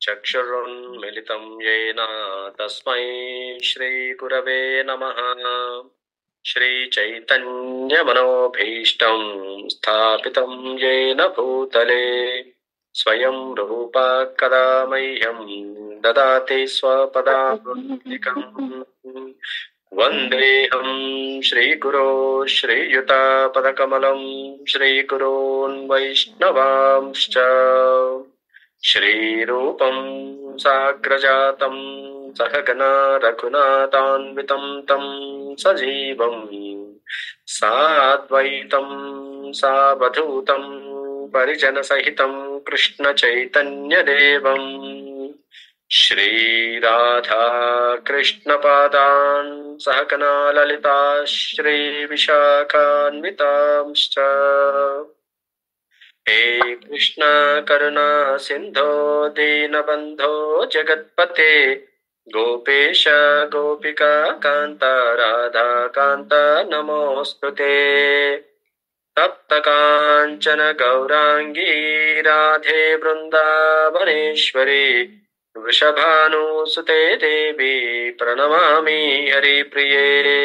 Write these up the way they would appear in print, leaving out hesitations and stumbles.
चक्षुरुन्मिलितं येन तस्मै श्रीगुरवे नमः। श्रीचैतन्यमनोभीष्टं स्थापितं येन भूतले स्वयं रूपा कदा मह्यं ददाति स्वपदान्तिकम्। वन्देऽहं श्रीगुरो श्रीयुतापदकमलं श्रीगुरोन् वैष्णवांश्च श्रीरूपं साग्रजातं सहगना रघुनाथान्वितं तं सजीवं साद्वैतं सावधूतं परिजनसहितं कृष्णचैतन्यदेवं श्रीराधा कृष्णपादान् सहगना ललिता श्रीविशाखान्वितांश्च। हे कृष्ण करुणा सिंधो दीनबंधो जगत्पते गोपेश गोपिका कांत राधा कांत नमोस्तुते। तप्त कांचन गौरांगी राधे वृंदावनेश्वरी वृषभानुसुते देवी प्रणमामि हरिप्रिये।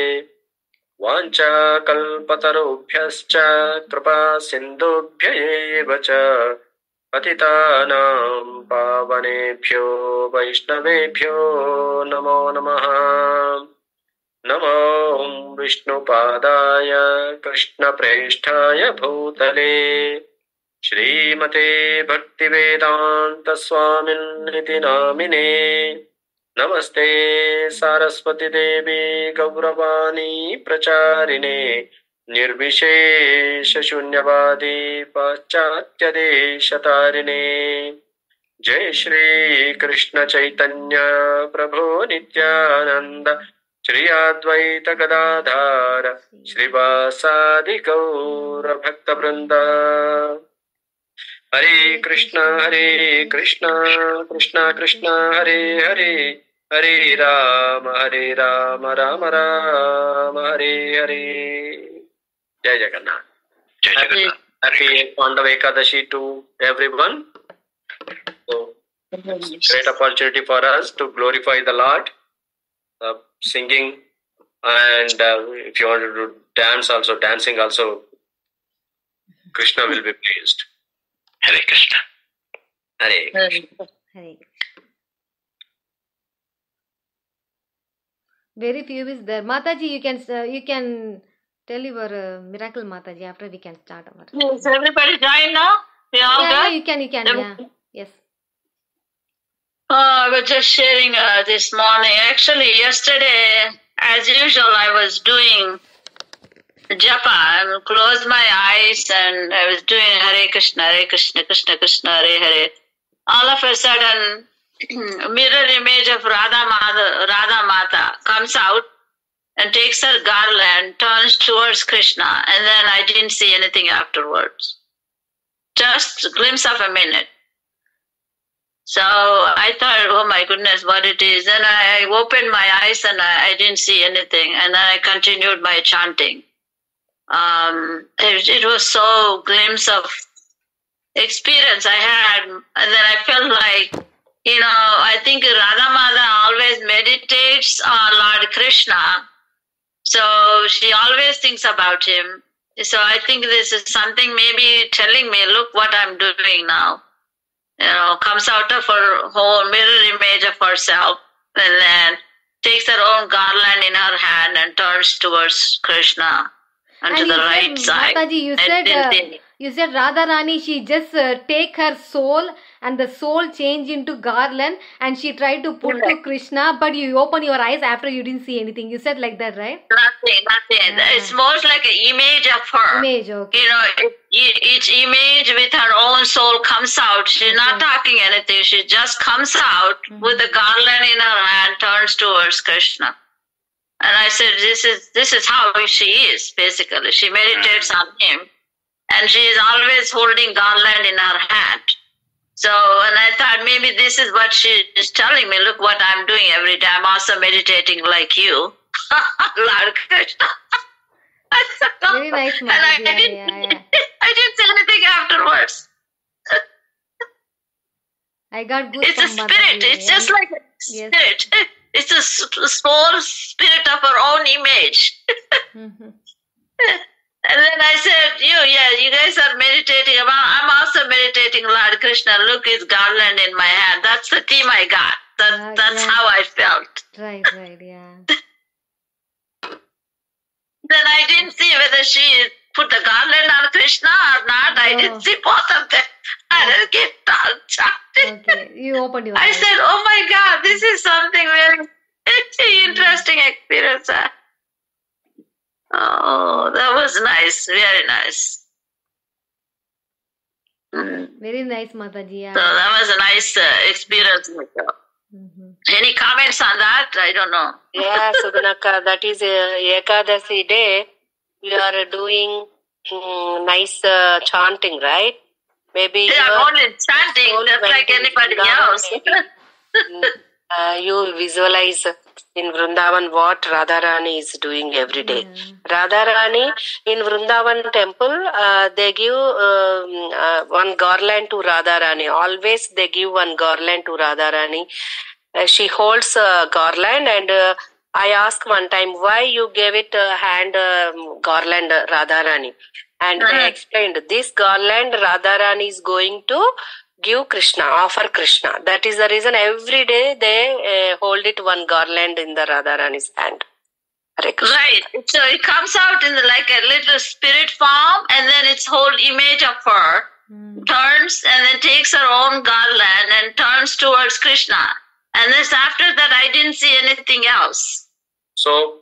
वाञ्छाकल्पतरुभ्यश्च कृपा सिन्धुभ्य एव च पतितानां पावनेभ्यो वैष्णवेभ्यो नमो नमः। नमो विष्णुपादाय कृष्णप्रेष्ठाय भूतले श्रीमते भक्तिवेदान्त स्वामिन्निति नामिने। नमस्ते सारस्वती देवी गौरवाणी प्रचारिणे निर्विशेष शून्यवादी पाश्चात्य देशतारिणे। जय श्री कृष्ण चैतन्य प्रभु नित्यानंद श्री अद्वैत गदाधर श्रीवासादि गौर भक्त वृंद। हरे कृष्ण कृष्ण कृष्ण हरे हरे हरे राम राम राम हरे हरे। जय जगन्नाथ। जय Jagannath. Happy Pandava Ekadashi to everyone. So, it's a great opportunity for us to glorify the Lord, singing, and if you want to do dance also, dancing also, Krishna will be pleased. Hare Krishna. Hare Krishna. Hare. Very few is there. Mataji, you can tell your miracle, Mataji. After we can start our. Is everybody join now? We all Yeah, good? you can. Yeah. Yes. I was just sharing this morning. Actually, yesterday, as usual, I was doing japa. I closed my eyes and I was doing Hare Krishna, Krishna Krishna, Hare Hare. All of a sudden, mirror image of Radha Mata comes out and takes her garland, turns towards Krishna, and then I didn't see anything afterwards. Just a glimpse of a minute. So I thought, oh my goodness, what it is. Then I opened my eyes and I didn't see anything. And then I continued my chanting. It was so glimpse of experience I had. And then I felt like, I think Radha Mata always meditates on Lord Krishna. So she always thinks about him. So I think this is something maybe telling me, look what I'm doing now. Comes out of her whole mirror image of herself and then takes her own garland in her hand and turns towards Krishna onto the right side. Mataji, you said Radha Rani, she just take her soul and the soul change into garland and she tried to put to Krishna, but you open your eyes after you didn't see anything. You said like that, right? Nothing. Yeah. It's more like an image of her. Image, okay. Each image with her own soul comes out. She's not talking anything. She just comes out with the garland in her hand, turns towards Krishna. And I said, this is how she is, basically. She meditates on him. And she is always holding garland in her hand. So, and I thought maybe this is what she is telling me. Look what I'm doing every day. I'm also meditating like you. Lord Krishna. Very nice, and I didn't say anything afterwards. Yeah. I got goosebumps. It's a spirit. It's just like a Yes. spirit. It's a soul spirit of our own image. Mhm. And then I said, you guys are meditating. I'm also meditating, Lord Krishna. Look, his garland in my hand. That's the team I got. That's yeah. how I felt. Right, yeah. Then I didn't see whether she put the garland on Krishna or not. I didn't see both of them. I just kept on chatting. Okay, you opened your I eyes. said, oh my God, this is something very interesting experience. Oh, that was nice. Very nice. Very nice, Mataji. Yeah. So that was a nice experience. Mhm. Any comments on that? I don't know. Yeah, Sugunaka, that is Ekadasi day. You are doing nice chanting, right? Maybe They are only chanting just like anybody else. You visualize in Vrindavan what Radharani is doing every day. Radharani in Vrindavan temple, they give one garland to Radharani. Always they give one garland to Radharani. She holds a garland, and I asked one time why you gave it a hand garland Radharani, and they explained this garland Radharani is going to give Krishna, offer Krishna. That is the reason every day they hold it one garland in the Radharani's hand. Hare Krishna. Right. So it comes out in like a little spirit form, and then its whole image of her turns and then takes her own garland and turns towards Krishna. And then after that, I didn't see anything else. So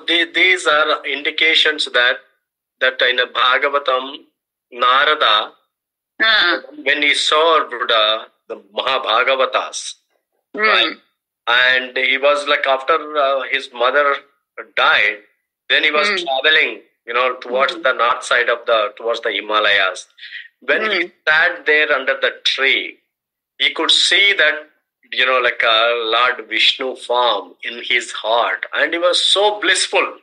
these are indications that in a Bhagavatam, Narada, when he saw Buddha, the Mahabhagavatas, right? And he was like, after his mother died, then he was traveling, towards the north side of towards the Himalayas. When he sat there under the tree, he could see that, like a Lord Vishnu form in his heart, and he was so blissful.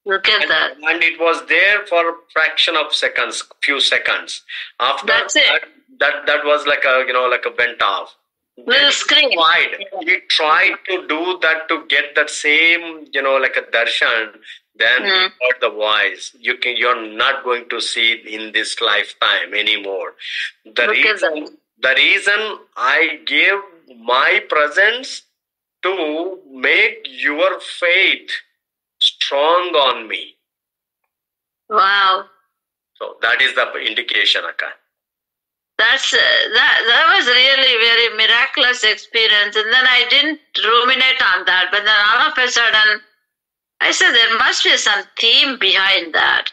Look at that. And it was there for a fraction of seconds, few seconds. After That's it. that was like a bent off. Little screen. He tried to do that to get that same, like a darshan. Then he heard the voice. You're not going to see it in this lifetime anymore. The reason I gave my presence to make your faith strong on me. Wow. So that is the indication, Akka. That's that was really very miraculous experience. And then I didn't ruminate on that, but then all of a sudden I said there must be some theme behind that.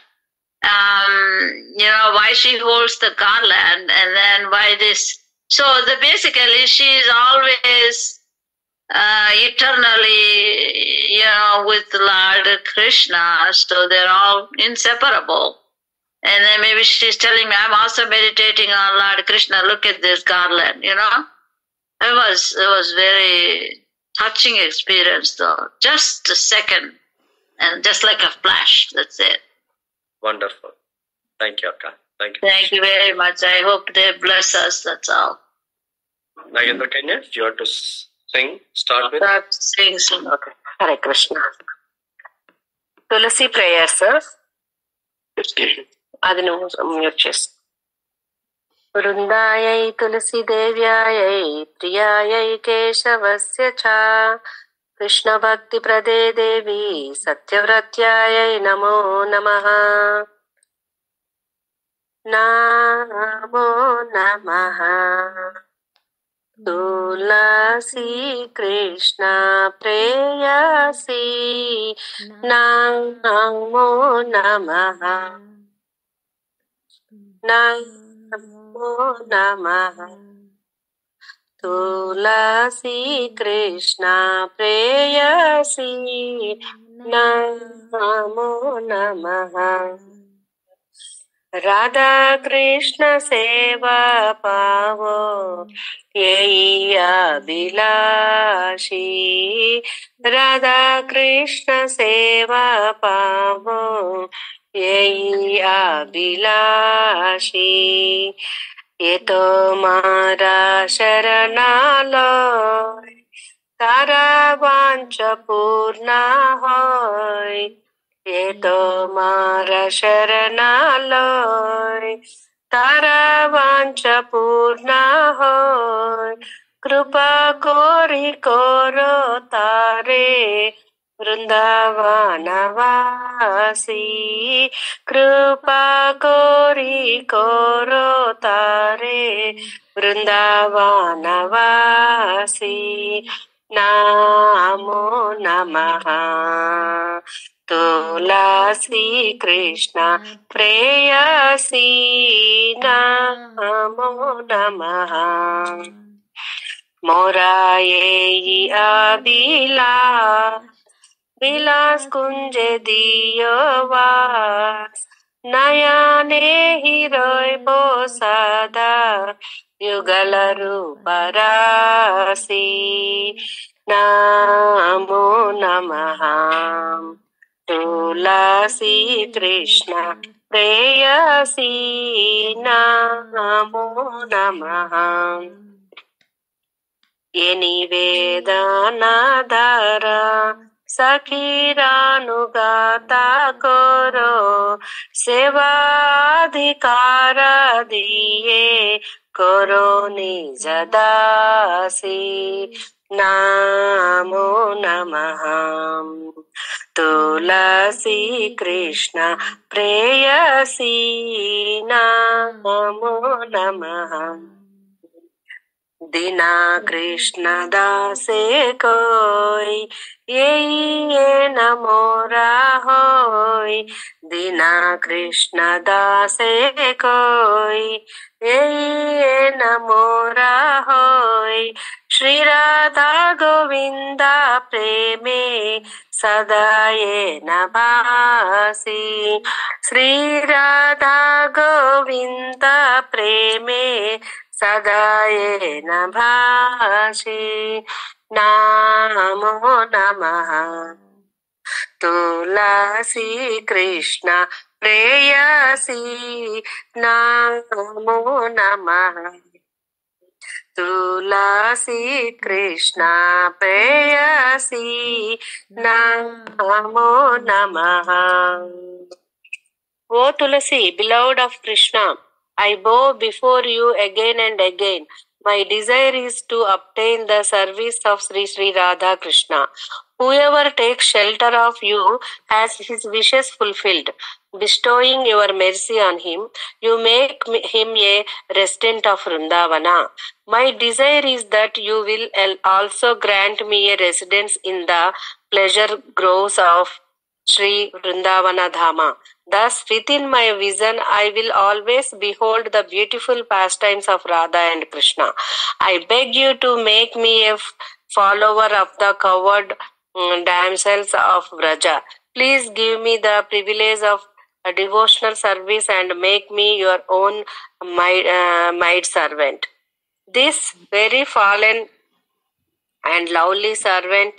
Why she holds the garland, and then why this. So basically she is always eternally, with Lord Krishna. So they're all inseparable. And then maybe she's telling me, I'm also meditating on Lord Krishna. Look at this garland, It was very touching experience, though. Just a second, and just like a flash. That's it. Wonderful. Thank you, Akka. Thank you. Thank you very much. I hope they bless us. That's all. Nagendra Kenya, you have to sing. Start with. Sing. Okay. Hare Krishna. Tulasi prayer, sir. అది నువ్వు mute చేసి వృందాయై తులసి దేవ్యాయై ప్రియాయై కేశవస్య చ కృష్ణ భక్తి ప్రదే దేవి సత్యవ్రత్యాయై నమో నమః నమో నమః తులసి కృష్ణ ప్రేయసి నమో నమః నమో నమః తులసి కృష్ణ ప్రేయసి నమో నమః రాధా కృష్ణ సేవా పావో యై అభిలాషి రాధా కృష్ణ సేవా పావో యై అభిలాషి ये तो मारा शरणालय तारा वांछ पूर्ण होय ये तो मारा शरणालय तारा वांछ पूर्ण होय कृपा कोरी कोरो तारे वृंदावनवासी कृपा कोरी कोरो तारे वृंदावनवासी नमो नमः तुलसी कृष्ण प्रेयसी नमो नमः मोरा ये अबिला विलास कुंज दियो वास नयने हिरोय बो सदा युगल रूप रासी नमो नमः तुलसी कृष्ण प्रेयसी नमो नमः ये निवेदनधर सखीरानुगाता करो सेवाधिकार दिए करो निज दासी नमो नमः तुलसी कृष्ण प्रेयसी नमो नमः दीना कृष्ण दासे कोई ये नमोरा होय दीना कृष्ण दासे कोई ये नमोरा होय श्री राधा गोविंदा प्रेमे सदा ये नभासी श्री राधा गोविंदा प्रेमे सदा ये नभासी नमो नमः तुलसी कृष्ण प्रेयसी नमो नमः तुलसी कृष्ण प्रेयसी नमो नमः O Tulasi, beloved of Krishna, I bow before you again and again. My desire is to obtain the service of Sri Sri Radha Krishna. Whoever takes shelter of you has his wishes fulfilled. Bestowing your mercy on him, you make him a resident of Vrindavana. My desire is that you will also grant me a residence in the pleasure groves of Sri Vrindavana Dhama. Thus, within my vision, I will always behold the beautiful pastimes of Radha and Krishna. I beg you to make me a follower of the covered damsels of Vraja. Please give me the privilege of a devotional service and make me your own maid servant. This very fallen and lovely servant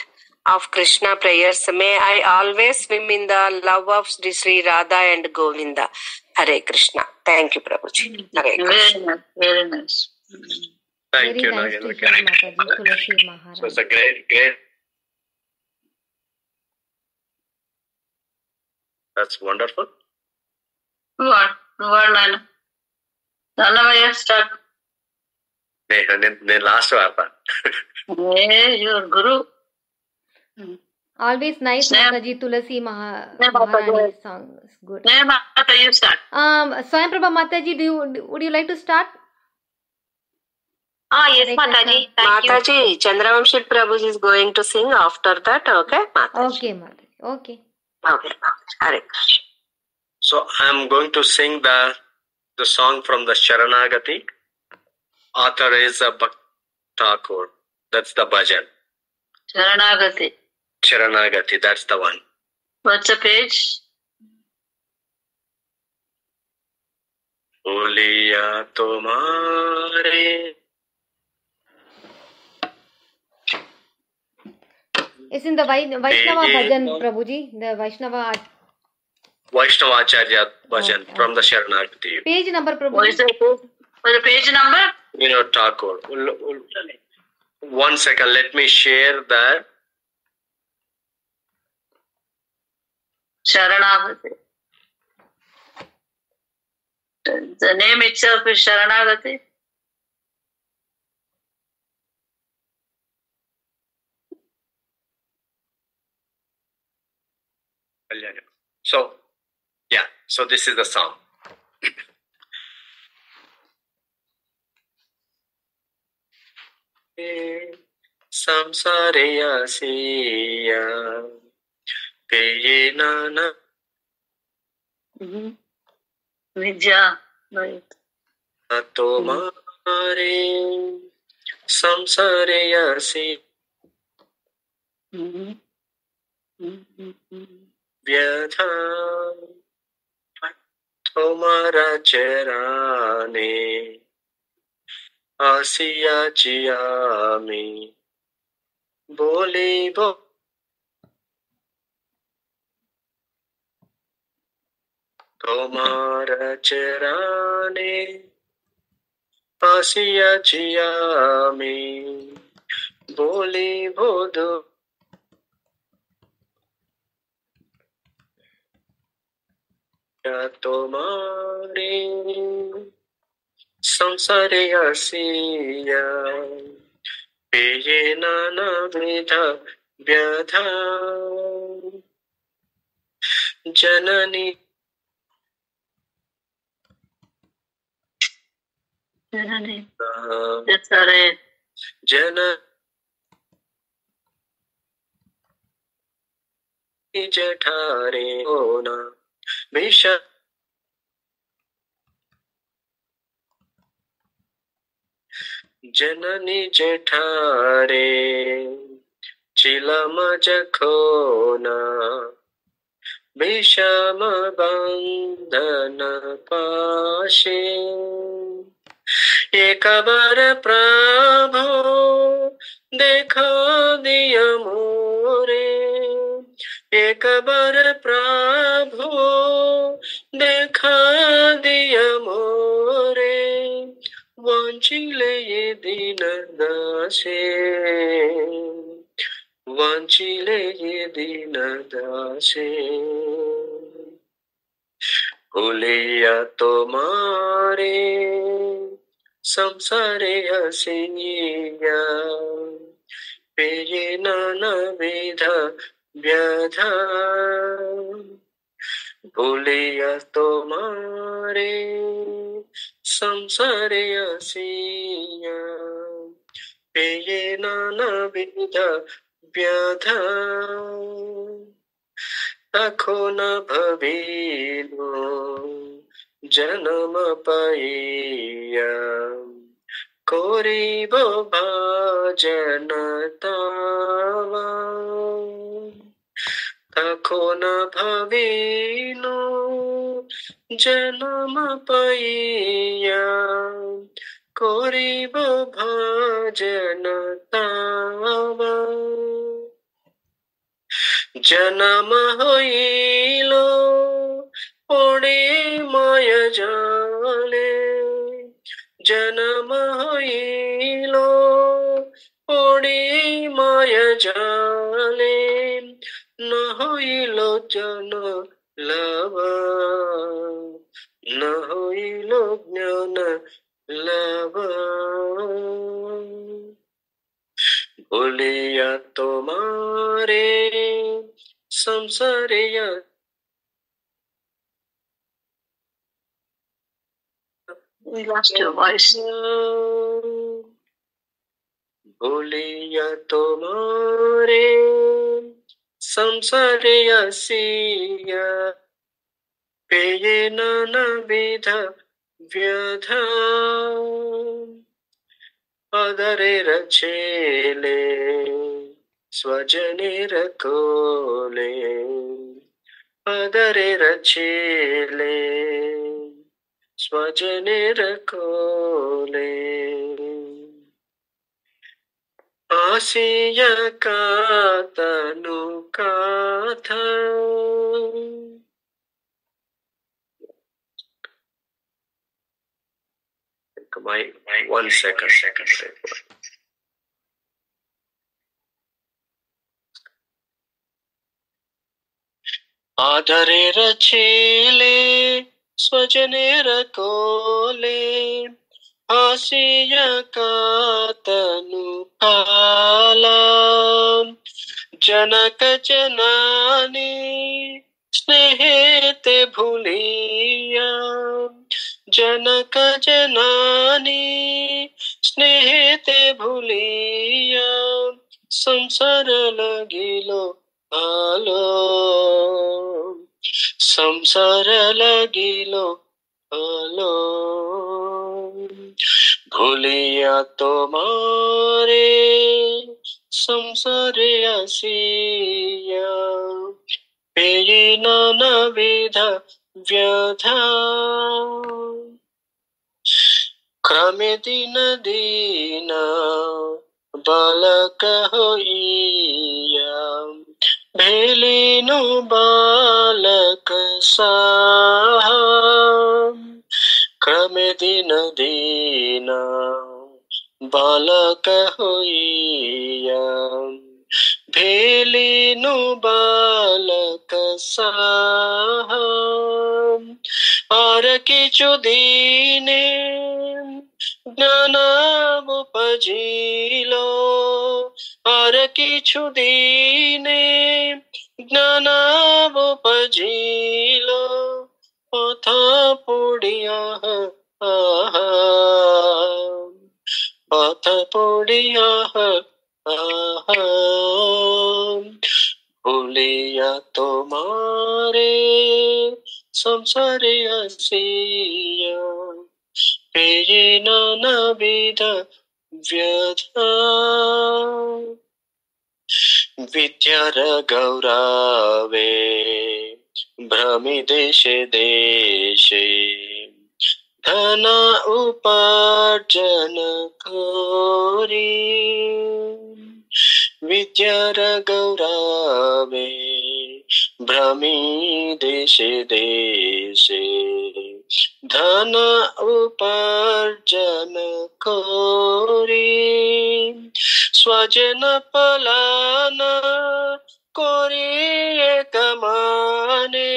of Krishna prayers, may I always swim in the love of Sri Sri Radha and Govinda. Hare Krishna. Thank you, Prabhuji. Hare Krishna. Very nice. Thank Very you, nice to Nagendra. hear, Mataji, Tulasi Maharaj. So it's a great. That's wonderful. Nana. Nanavaya start. నేను last వార్త Hey, your guru. Always nice, Sneh- Mataji, Tulasi Mataji. Maharani song is good. Name after you start. Swayam Prabha Mataji, would you like to start? Yes, Hare Mataji. Krishna. Thank you. Mataji, Chandramamshi Prabhuji is going to sing after that, okay? Mataji. Okay, Mataji. Okay. Okay. Hare Krishna. So I'm going to sing the song from the Sharanagati. Author is Bhakt Thakur. That's the bhajan. Sharanagati. Sharanagati, that's the one. What's the page? Uliya tumhare It's in the Vaishnava bhajan, Prabhuji. The Vaishnava Vaishnavacharya bhajan Okay. from the Sharanagati. page number, What is Prabhuji. the page? What the page number? Vinod Thakur. 1 second, let me share that. Sharanagati. The name itself is Sharanagati. So, yeah, so this is the song. Samsare asiya peye nana Vidya. Right. tomare samsare asiya vyatha tomara charane asiya chiyami boli bo tomara charane asiya chiyami boli bodo tomare samsare asiya peye nana vidha vyatha janani That's all right. janani jethare ona visha जननी जेठारे चिलम जखोना विषम बंधन पाशे एक बार प्रभु देखा दिया more एक बार प्रभु देखा दिया मोरे वांचिले ये दीन दासे वांचिले ये दीन दासे भूलिया तुम्हारे संसारे हसिया पेये नाना विधा व्याधा भूलिया तुम्हारे संसारे हसिया पेये नाना विधा व्याधा तखो न भविनो जन्म पाइया कोरिब भजन तावा तखो न भविनो जन्म पाइया कोरिब भजन तावा जन्म होइलो पड़े माय जाले जन्म होइलो पड़े माय जाले न होइलो जन लवा न होइलो ज्ञान लवा भूलिया तुम्हारे संसारे We lost your voice. भूलिया तुम्हारे संसारे हसिया पेये नाना विधा व्याधा अदरे रचेले स्वजने रकोले अदरे रचेले स्वजने रकोले आसिया का तनु का था 1 second. ಆದರೇರ ಚೇಲೆ ಸ್ವಜನೇರ ಕೋಲೆ ಹಾಸಿಯ ಕಾತನು ಕಾಲ ಜನಕ ಜನಾನಿ ಸ್ನೇಹಿತೆ ಭೂಲಿಯ ಜನಕ ಜನಾನಿ ಸ್ನೇಹಿತೆ ಭೂಲಿಯ ಸಂಸಾರ ಲಗಿಲೋ ಆಲೋ संसार लगिलो आलो भूलिया तुम्हारे संसार आसिया पेये नाना विधा व्यथा क्रमे दिन दीना बालक होइया भेलिनु बालक साहा क्रमे दिन दीना बालक होइया भेलिनु बालक साहा और किछु दीने ज्ञानावुपजिलो और किछु दीने ज्ञानावुपजिलो पथ पुड़िया पथ पुड़िया भूलिया तुम्हारे संसार आसिया पेये नाना विधा व्यथा विद्यार गौरवे भ्रमि देशे देशे धन उपार्जन कोरी विद्यार गौरवे भ्रमि देशे देशे धन उपार्जन कोरी स्वजन पलाना कोरिए कमाने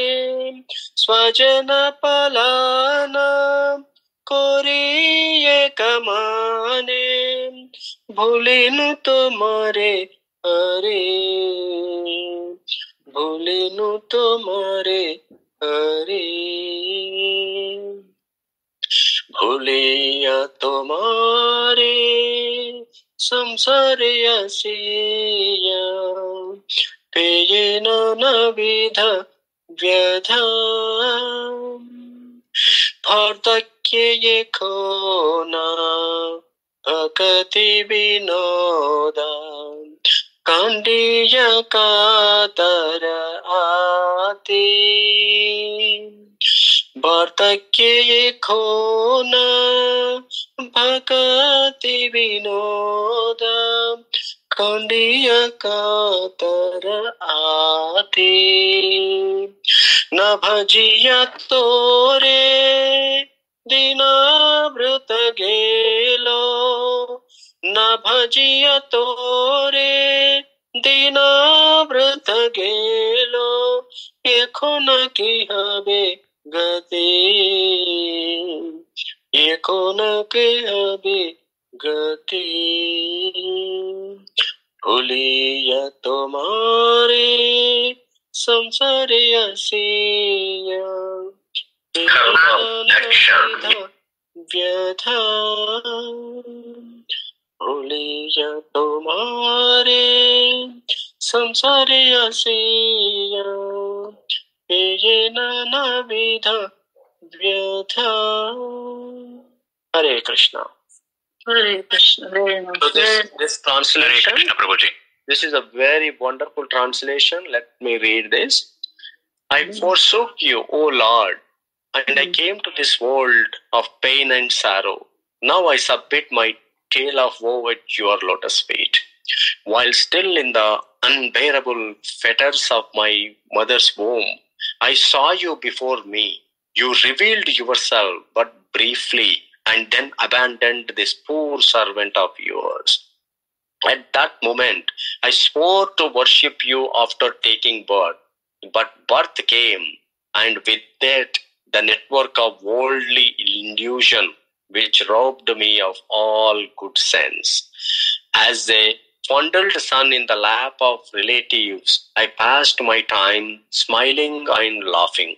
स्वजन पलाना कोरिए कमाने भूलिनु तुम्हारे हरे भूलिनु तुम्हारे हरे भूलिया तुम्हारे संसार आसिया पेये नाना विधा व्यथा वार्धक्य ये खोना भक्ति विनोदा कांडिया कातर आती वार्धक्य ये खोना भक्ति विनोदा कांडिया कातर आती न भजिया तोरे दीनावृत गेलो न भजिया तोरे दीनावृत गेलो एखोन की हबे गति एखोन की हबे गति भूलिया तुम्हारे संसार आसिया व्यथा भूलिया तुम्हारे संसार आसिया पेये नाना विधा व्यथा हरे Krishna Hare Krishna. Very much. So this translation, Krishna Prabhuji. this is a very wonderful translation. Let me read this. I forsook you, O Lord, and I came to this world of pain and sorrow. Now I submit my tale of woe at your lotus feet. While still in the unbearable fetters of my mother's womb, I saw you before me. You revealed yourself but briefly and then abandoned this poor servant of yours. At that moment, I swore to worship you after taking birth. But birth came, and with it, the network of worldly illusion, which robbed me of all good sense. As a fondled son in the lap of relatives, I passed my time smiling and laughing.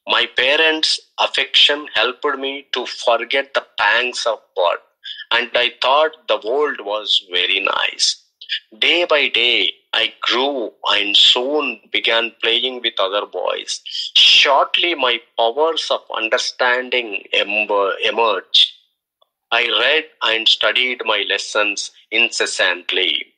My parents' affection helped me to forget the pangs of birth, and I thought the world was very nice. Day by day, I grew and soon began playing with other boys. Shortly, my powers of understanding emerged. I read and studied my lessons incessantly.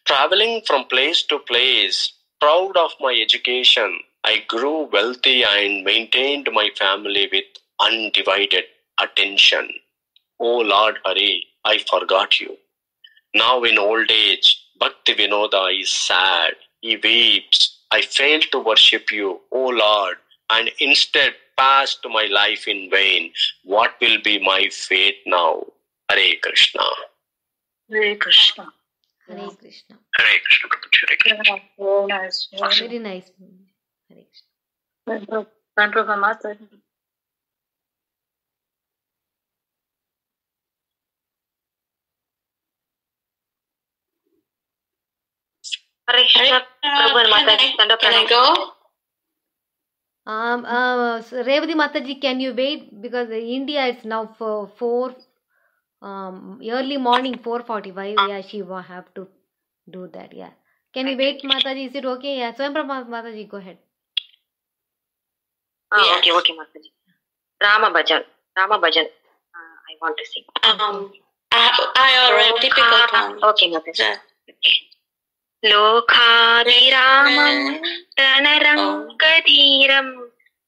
Traveling from place to place, proud of my education, I grew wealthy and maintained my family with undivided attention. O Lord Hari, I forgot you. Now in old age, Bhakti Vinoda is sad. He weeps. I failed to worship you, O Lord, and instead passed my life in vain. What will be my fate now? Hare Krishna. Hare Krishna. Hare Krishna. Hare Krishna, Prabhuji. Hare Krishna. Very nice. Very nice. Hare Krishna. Prabhupada Mata. Hare Krishna, Prabhupada Mata. Can I go? So Revati Mataji, can you wait? Because in India it's now for 4 early morning 4:45. Yeah, she will have to do that. Yeah. Can you wait, Mataji? Is it okay? Yeah. Swayam Prabha Mataji, go ahead. Okay, Mataji. Rama Bhajan. I want to sing. I already pick up one. Okay, Mataji. लोकाभिरामं रणरङ्गधीरं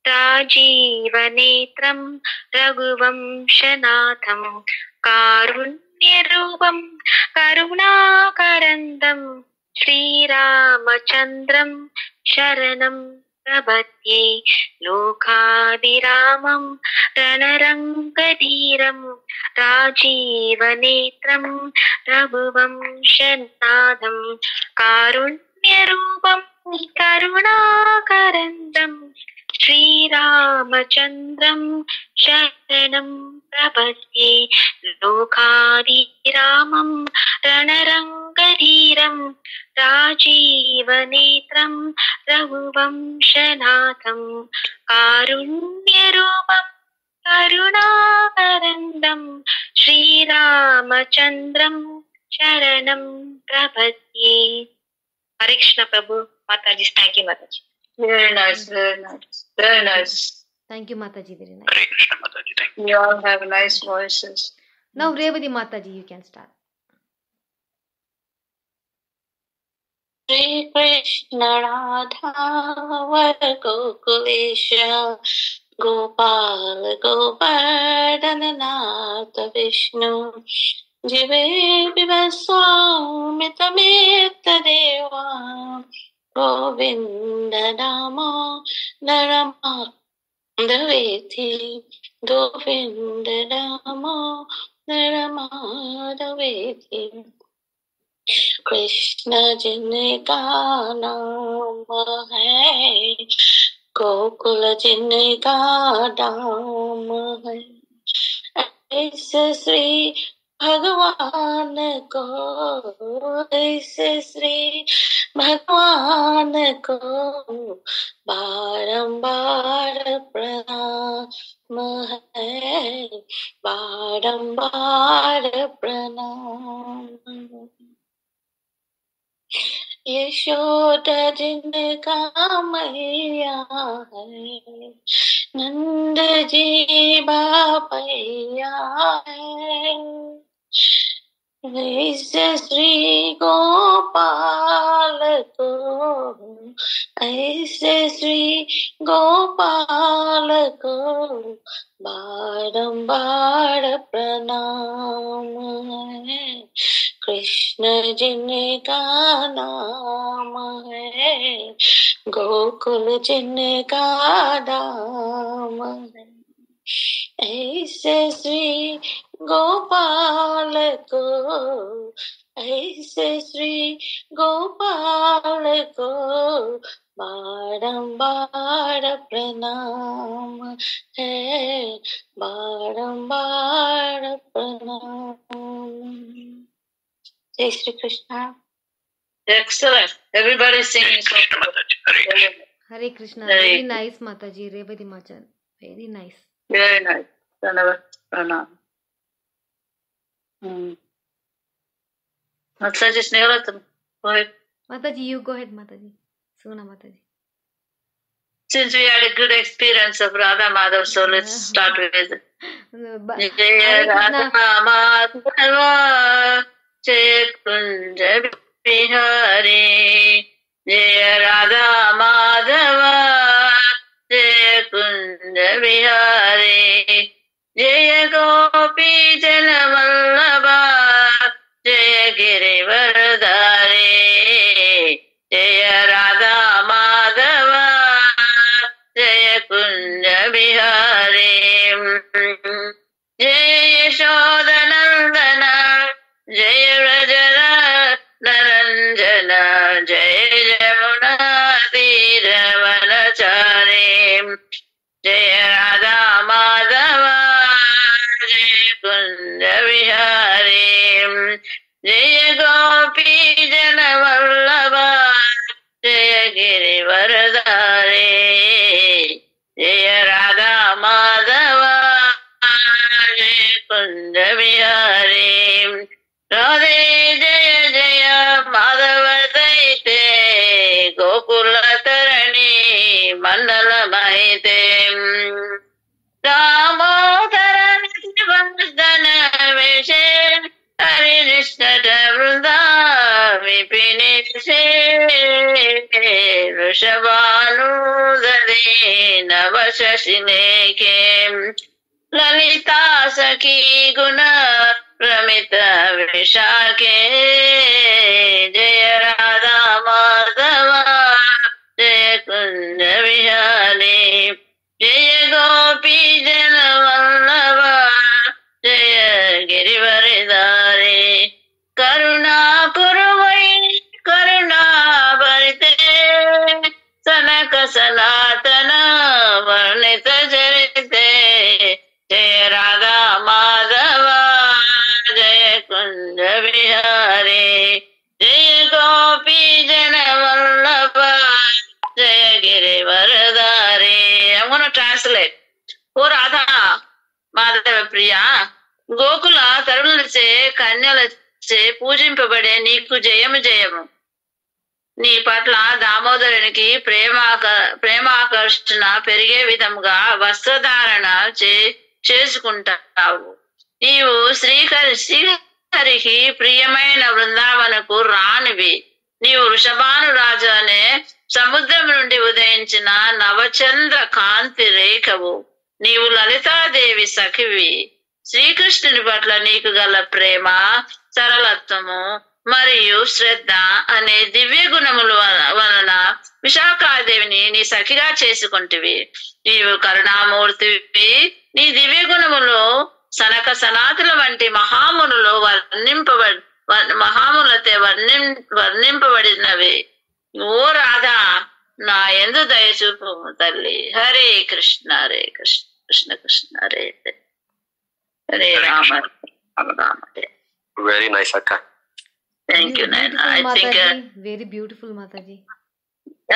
राजीवनेत्रं रघुवंशनाथं कारुण्यरूपं करुणाकरन्दं श्रीरामचन्द्रं शरणं प्रपद्ये लोकाभिरामं रणरङ्गधीरं राजीवनेत्रं रघुवंशनाथं कारुण्यरूपं करुणाकरन्दं श्रीरामचन्द्रं शरणं प्रपद्ये लोकाभिरामं रणरङ्गधीरं राजीवनेत्रं रघुवंशनाथं कारुण्यरूपं करुणाकरन्दं श्रीरामचन्द्रं शरणं प्रपद्ये. Hare Krishna, Prabhu. Mataji, thank you, Mataji. Very nice, very nice, very nice. Thank you, Mataji. Very nice. Hare Krishna, Mataji. Thank you. You all have nice voices. Now, Revati Mataji, you can start. Shri Krishna Radha Var Gokulesha Gopal Govardhananath Vishnu Jive Vivaswamita Deva Govinda Nama Narama Daveti Govinda Nama Narama Daveti Krishna जिनका नाम है गोकुल जिनका धाम है ऐसे श्री भगवान को ऐसे श्री भगवान को बारंबार प्रणाम है बारंबार प्रणाम यशोदा जिनका मैया है नंद जी बापैया है ऐसे श्री गोपाल को ऐसे श्री गोपाल को बारंबार प्रणाम है कृष्ण जिनका नाम है गोकुल जिनका धाम है ऐसे श्री गोपाल को, ऐसे श्री गोपाल को बारंबार प्रणाम है, बारंबार प्रणाम। जय Shri Krishna. Excellent. Everybody singing. Krishna Mataji. Hare Krishna. Hare Krishna. Hare Very Krishna. nice, Mataji. Revati Machan. Very nice. Very nice. Pranam. Mataji Snehalatam. Go ahead. Mataji, you go ahead, Mataji. Suna Mataji. Since we had a good experience of Radha Madhav, so let's start with it. Jaya Radha Madhava, Jaya Kunja Bihari, Jaya Radha Madhava, Jaya Kunja Bihari, Jaya Gopi Jana Vallabha, Jaya Girivardhari, Jaya Radha Madhava, Jaya Kunja Bihari, Jaya Yashodanandana, Jaya Rajana Naranjana, Jaya Jamuna Tiravanachari, Jaya Radha Madhava, Jaya Kunja Bihari, Jaya Gopi Jana Vallabha, Jaya Girivardhari, Jaya Radha Madhava, Jaya Kunja Bihari, Radhe Jaya Jaya Madhava Daite, Gokula Tarani Mandala Mahite, Damodara Nivardhana Vishe, Hare Krishna Vrinda Vipini Vishe, Rushabhanudade Navashashineke, Lalita Saki Guna Ramita Vishake, Jaya Radha Madhava, Jaya Kunja Bihari, Jaya Gopi Jana Vallabha, Jaya Girivardhari, Karuna Kurvai Karuna Bharite, Sanaka Sanatana Varnita Jarite, Jaya Radha Madhava, Jaya Kunja Bihari, Jaya Gopi Jana Vallabha, Jaya Girivardhari. I'm going to translate. O Radha Madhava Priya, Gokula తరుణులచే కన్యలచే పూజింపబడే నీకు జయము జయము. నీ పట్ల దామోదరునికి ప్రేమాకర్షణ పెరిగే విధముగా వస్త్రధారణ చేసుకుంటావు. నీవు శ్రీహరికి ప్రియమైన బృందావనకు రానివి. నీవు వృషభానురాజు అనే సముద్రం నుండి ఉదయించిన నవచంద్ర కాంతి రేఖవు. నీవు లలితాదేవి సఖివి. శ్రీకృష్ణుని పట్ల నీకు గల ప్రేమ, సరళత్వము మరియు శ్రద్ధ అనే దివ్య గుణముల వలన విశాఖాదేవిని నీ సఖిగా చేసుకుంటివి. నీవు కరుణామూర్తివి. నీ దివ్య గుణములు సనక సనాతుల వంటి మహాములతో వర్ణింపబడినవి. ఓ రాధా, నా యందు దయచూపు తల్లి. Hare Krishna Hare Krishna Krishna Krishna Hare Hare Ram Ram. Very nice, Akka. Thank you, Naina. I think very beautiful, Mataji.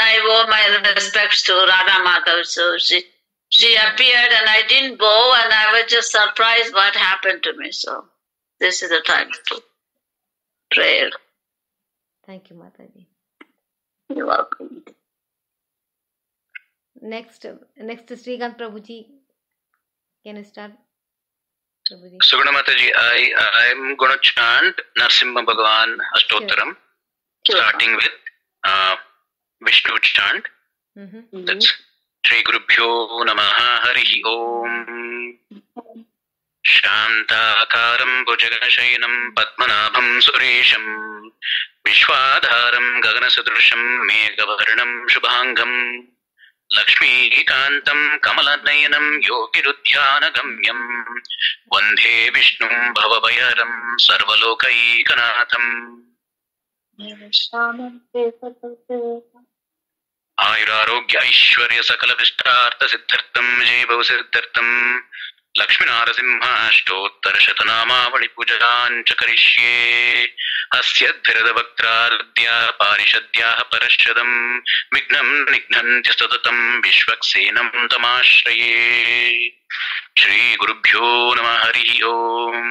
I owe my respects to Radha Madhav. So she appeared and I didn't bow, and I was just surprised what happened to me. So this is the time to prayer. Thank you, Mataji. You're welcome. Next Srikant Prabhuji. Can you start? Prabhuji. Suguna Mataji, I'm going to chant Narsimha Bhagavan Ashtottaram, starting with Vishnu chant. That's Shri Gurubhyo Namaha Harihi Om. Shantakaram Bhujagashayanam Padmanabham Suresham Vishwadharam Gaganasudrusham Meghavarnam Shubhangam Lakshmikantham కమలనయనం యోగిరుధ్యానగమ్యం వందే విష్ణుం భవభయహరం సర్వలోకైకనాథం. ఆయురారోగ్య ఐశ్వర్య సకల విష్టార్థ సిద్ధార్థం విజయభవ సిద్ధార్థం లక్ష్మీనారసింహాష్టోత్తర శతనామావళి పూజాంచ కరిష్యే. అస్యద్భిరదవక్త్రాద్యా పారిషద్యాః పరశ్చదం విఘ్నం నిఘ్నంత్య సతతం విశ్వక్సేనం తమాశ్రయే. శ్రీ గురుభ్యో నమః. హరి ఓం.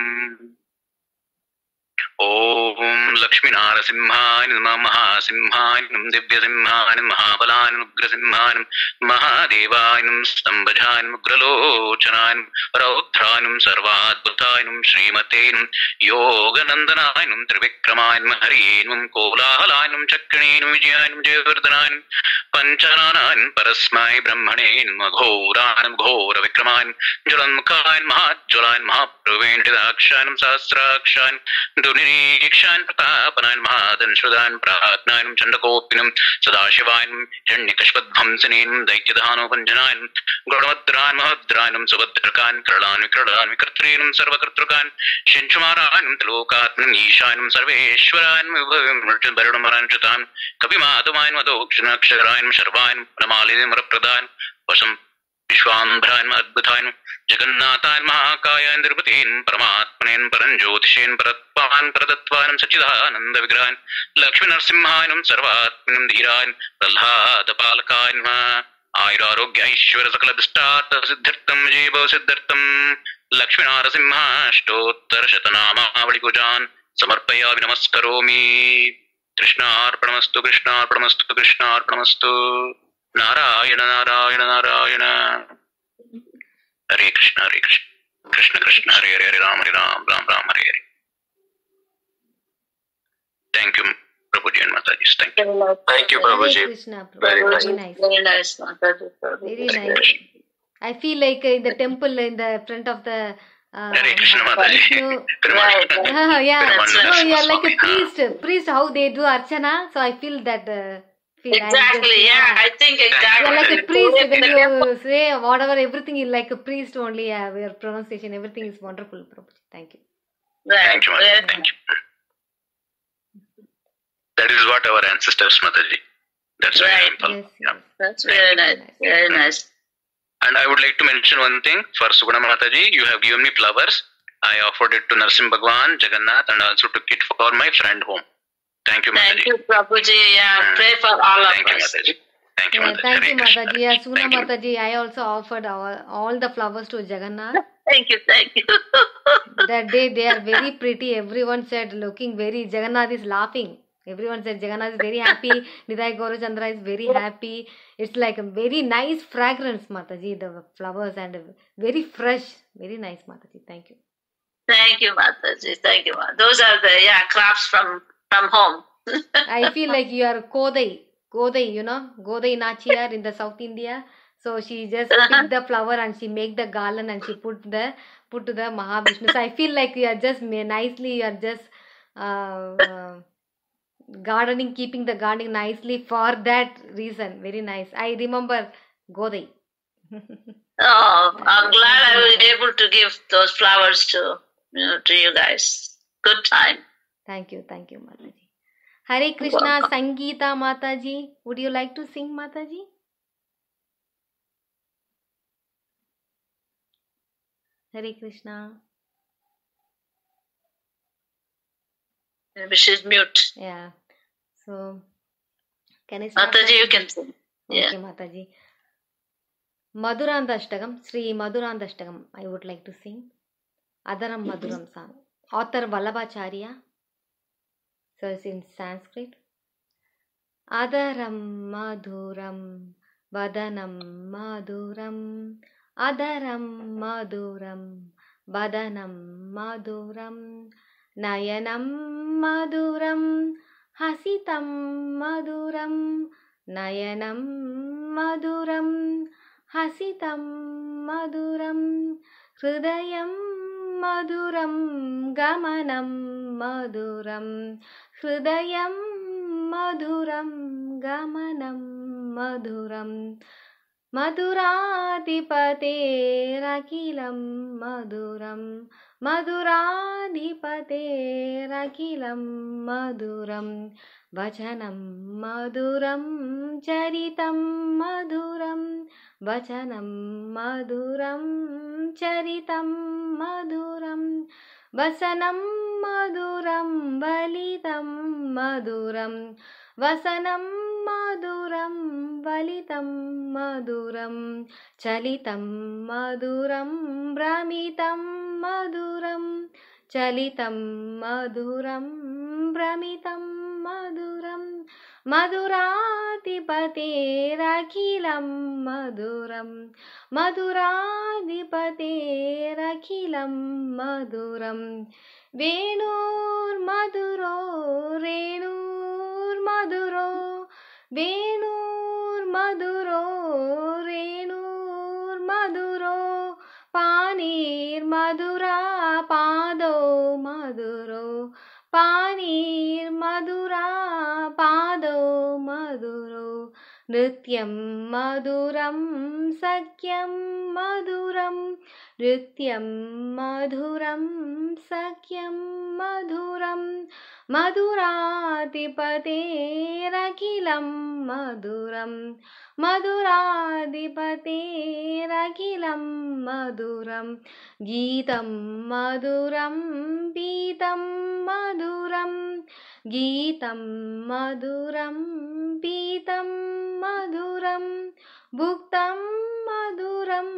ఓం లక్ష్మీనారసింహాయ నమః. మహాసింహాయ నమః. దివ్యసింహాయ నమః. మహాబలాయ నమః. ఉగ్రసింహాయ నమః. మహాదేవాయ నమః. స్తంభజాయ నమః. ఉగ్రలోచనాయ నమః. రౌద్రాయ నమః. సర్వాద్భుతాయ నమః. శ్రీమతే నమః. యోగనందనాయ నమః. త్రివిక్రమాయ నమః. హరియే నమః. కోలాహలాయ నమః. చక్రిణే నమః. విజయాయ నమః. జయవర్ధనాయ నమః. పంచనానాయ నమః. పరస్మై బ్రహ్మణే నమః. ఘోరాయ నమః. ఘోర విక్రమాయ నమః. జ్వలన్ముఖాయ నమః. మహాజ్వలాయ నమః. మహాప్రవేణితాక్షాయ నమః. సహస్రాక్షాయ నమః. నిరీక్షాన్ ప్రతాపనాయ నమః. ధనుషుదాన్ ప్రాజ్ఞాయ నమః. చండకోపినం సదాశివాయ నమః. హిరణ్యకశపద్భంసనే నమః. దైత్యదానోపంజనాయ నమః. గుణవద్రాన్ మహద్రాన్ సుభద్రకాన్ క్రళాన్ విక్రళాన్ వికర్త్రేణం సర్వకర్తృకాన్ శంచుమారాయణం త్రిలోకాత్మం ఈశానం సర్వేశ్వరాన్ భరుణమరాంచుతాన్ కవిమాధవాన్ మదోక్షణాక్షరాయన్ శర్వాయన్ నమాలిమరప్రదాన్ వశం విశ్వాంభరాన్ అద్భుతాన్ జగన్నాథాన్ మహాకాయాన్ తిరుపతీన్ పరమాత్మనేన్ పరంజ్యోతిషేన్ పరత్వాన్ పరతత్వాన్ సచ్చిదానంద విగ్రహాన్ లక్ష్మీ నరసింహాయనం సర్వాత్మనం ధీరాన్ ప్రహ్లాదపాలకాయ నమః. ఆయురారోగ్య ఐశ్వర్య సకల దిష్టార్థ సిద్ధార్థం విజయభవ సిద్ధార్థం లక్ష్మీనారసింహాష్టోత్తర శతనామావళి పూజాన్ సమర్పయామి. నమస్కరోమి. కృష్ణార్పణమస్తు. కృష్ణార్పణమస్తు. కృష్ణార్పణమస్తు. Narayana Narayana Narayana. Hare Krishna Hare Krishna Krishna Krishna Hare Hare Hare Ram Hare Ram Ram Ram Hare Hare. Thank you Prabhuji and Mataji. Thank you. Thank you, Prabhuji. Hare Krishna, Prabhu. Very Very nice. nice. Very nice, Mataji. Very nice. I feel like in the temple, in the front of the Hare Krishna Mataji. Vishnu. Yeah, That's no, you are like a Swami. priest. How they do archana, so I feel that. Feel Exactly, yeah, I think You exactly. are like a priest when you say whatever, everything is like a priest only. Your pronunciation, everything is wonderful, Prabhuji. Thank you. Right. Thank you, Mataji. Thank you. That is what our ancestors, Mataji. That's very Right. simple. Yes, Yeah. yes. That's very nice. Very nice. And I would like to mention one thing for Suguna Mataji. You have given me flowers. I offered it to Narsim Bhagwan, Jagannath, and also took it for my friend home. Thank you, Thank Mataji. you, Prabhuji. Yeah, pray for all of Thank you, us. Mataji. Thank you, Yeah, Mataji. thank Hare you, Krishna, Mataji. Hare Yeah, Krishna. Suna Thank you. Mataji, I also offered all the flowers to Jagannath. Thank you, thank you. That day they are very pretty. Everyone said looking very. Jagannath is laughing. Everyone said Jagannath is very happy. Nidai Gaurachandra is very happy. It's like a very nice fragrance, Mataji. The flowers and very fresh. Very nice, Mataji. Thank you. Thank you, Mataji. Thank you. Those are the crops from home. I feel like you are Kodai. Kodai, you know, Kodai Nachiyar in the South India. So she just pick the flower and she make the garland and she put to the Mahavishnu. So I feel like you are just nicely, you are just gardening, keeping the gardening nicely for that reason. Very nice. I remember Godai. Oh, I'm glad I was able to give those flowers to you guys. Good time. Thank you, Mataji. Hare Krishna, Sangeeta Mataji. Would you like to sing, Mataji? Hare Krishna. Maybe she's mute. Yeah. So, can I start? Mataji, you can sing. Yeah. Okay, Mataji. Madhurandashtagam, Sri Madhurandashtagam, I would like to sing. Adaram Madhuram song. Author Vallabhacharya. So it's in Sanskrit. Adaram Madhuram, Vadanam Madhuram. Adaram Madhuram, Vadanam Madhuram. Nayanam Madhuram, Hasitam Madhuram. Nayanam Madhuram, Hasitam Madhuram. Hridayam Madhuram, Gamanam Madhuram. Hridayam Madhuram, Gamanam Madhuram. मधुराधिपतेरखिलं मधुरं मधुराधिपतेरखिलं मधुरं वचनं मधुरं चरितं मधुरं वचनं मधुरं चरितं मधुरं वसनं मधुरं वलितं मधुरं वसनं मधुरं वलितं मधुरं चलितं मधुरं भ्रमितं मधुरं चलितं मधुरं भ्रमितं मधुरं मधुराधिपतेरखिलं मधुरं मधुराधिपतेरखिलं मधुरं वेणुर्मधुरो रेणुर्मधुरो वेणुर्मधुरो रेणुर्मधुरो पाणिर्मधुरा पादो मधुरो पाणिर्मधुरा पादो मधुरो नृत्यं मधुरं सख्यं मधुरं नृत्यं मधुरं सख्यं मधुरं मधुराधिपतेरखिलं मधुरं मधुराधिपतेरखिलं मधुरं गीतं मधुरं पीतं मधुरं गीतं मधुरं पीतं मधुरं भुक्तं मधुरं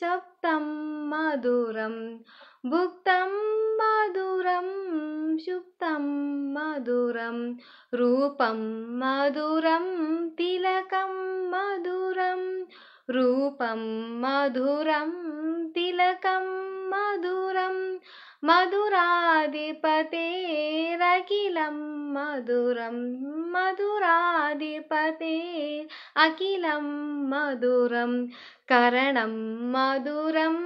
सप्तं मधुरं भुक्तं मधुरं सुप्तं मधुरं रूपं मधुरं तिलकं मधुरं रूपं मधुरं तिलकं मधुरं मधुराधिपतेरखिलं मधुरं मधुराधिपतेरखिलं मधुरं करणं मधुरं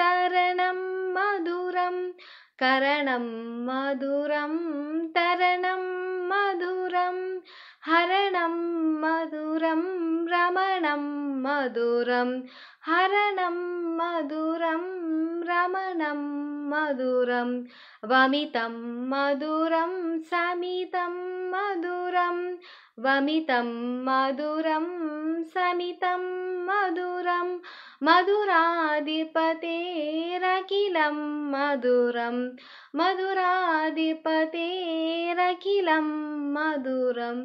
तरणं मधुरं करणं मधुरं तरणं मधुरं हरणं मधुरं रमणं मधुरं हरणं मधुरं रमणं मधुरं वमितं मधुरं समितं मधुरं वमितं मधुरं समितं मधुरं मधुराधिपतेरखिलं मधुरं मधुराधिपतेरखिलं मधुरं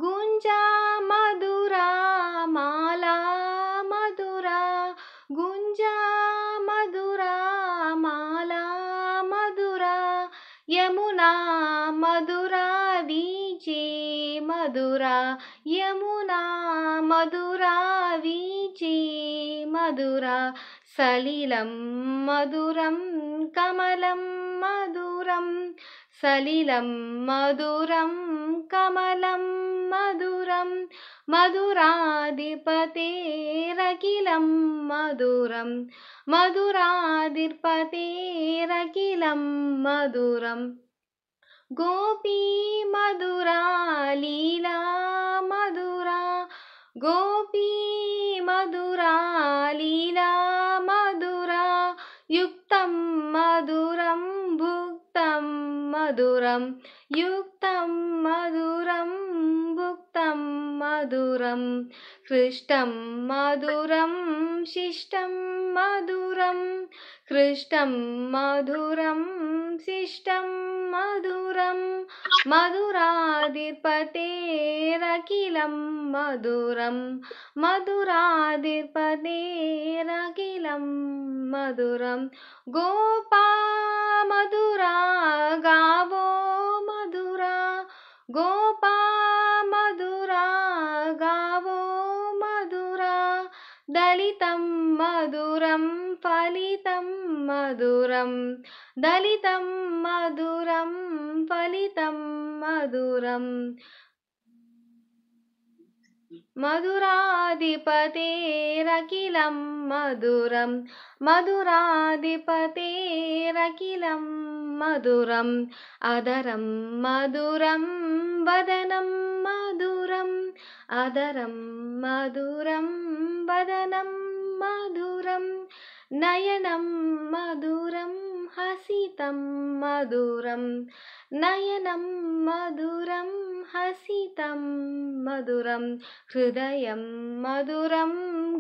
गुञ्जा मधुरा माला मधुरा गुञ्जा मधुरा माला मधुरा यमुना मधुरा वीचे मधुरा यमुना मधुरा वीचे मधुरा सलिलं मधुरं कमलं मधुरं सलिलं मधुरं कमलं मधुरं मधुराधिपतेरखिलं मधुरं मधुराधिपतेरखिलं मधुरं गोपी मधुरा लीला मधुरा गोपी मधुरा लीला मधुरा युक्तं मधुरं भुक्तं मधुरं युक्तं मधुरं भुक्तं मधुरं कृष्णं मधुरं शिष्टं मधुरं कृष्णं मधुरं शिष्टं मधुरं मधुराधिपतेरखिलं मधुरं मधुराधिपतेरखिलं मधुरं गोपा मधुरा गावो मधुरा गोपा मधुरा गावो मधुरा दलितं मधुरं फलितं मधुरं दलितं मधुरं फलितं मधुरं मधुराधिपतेरखिलं मधुरं मधुराधिपतेरखिलं मधुरम् अधरं मधुरं वदनं मधुरं అదరం మధురం వదనం మధురం నయనం మధురం హసితం మధురం నయనం మధురం హసితం మధురం హృదయం మధురం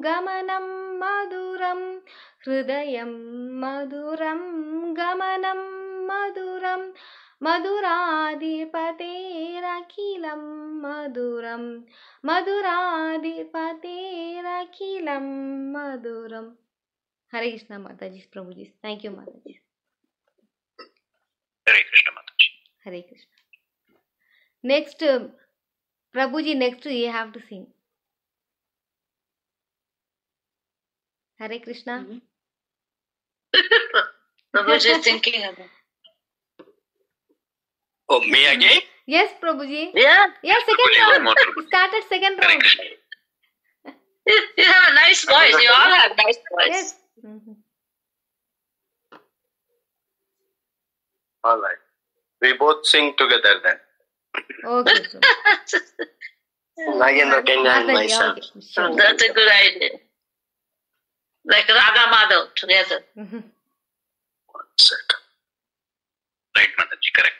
గమనం మధురం హృదయం మధురం గమనం మధురం మధురాధిపతేరఖిలం మధురం మధురాధిపతేరఖిలం మధురం. హరే కృష్ణ మాతాజీ, ప్రభుజీ. థ్యాంక్ యూ మాతాజీ. హరే కృష్ణ మాతాజీ. హరే కృష్ణ. నెక్స్ట్ ప్రభుజీ, next you have to sing. Hare Krishna. Prabhuji is thinking about. Oh, me again? Yes, Prabhuji. Yeah. Yeah, second Prabhuji, one round. more, Prabhuji. Started second Hare round. Krishna. You have a nice voice. You all have nice voice. Yes. Mhm. All right. We both sing together then. Okay. Nagendra can join Mataji, myself. okay. Sure. That's a good idea. Like Radha Madhav together. Mhm. One second. Right, Mataji, correct.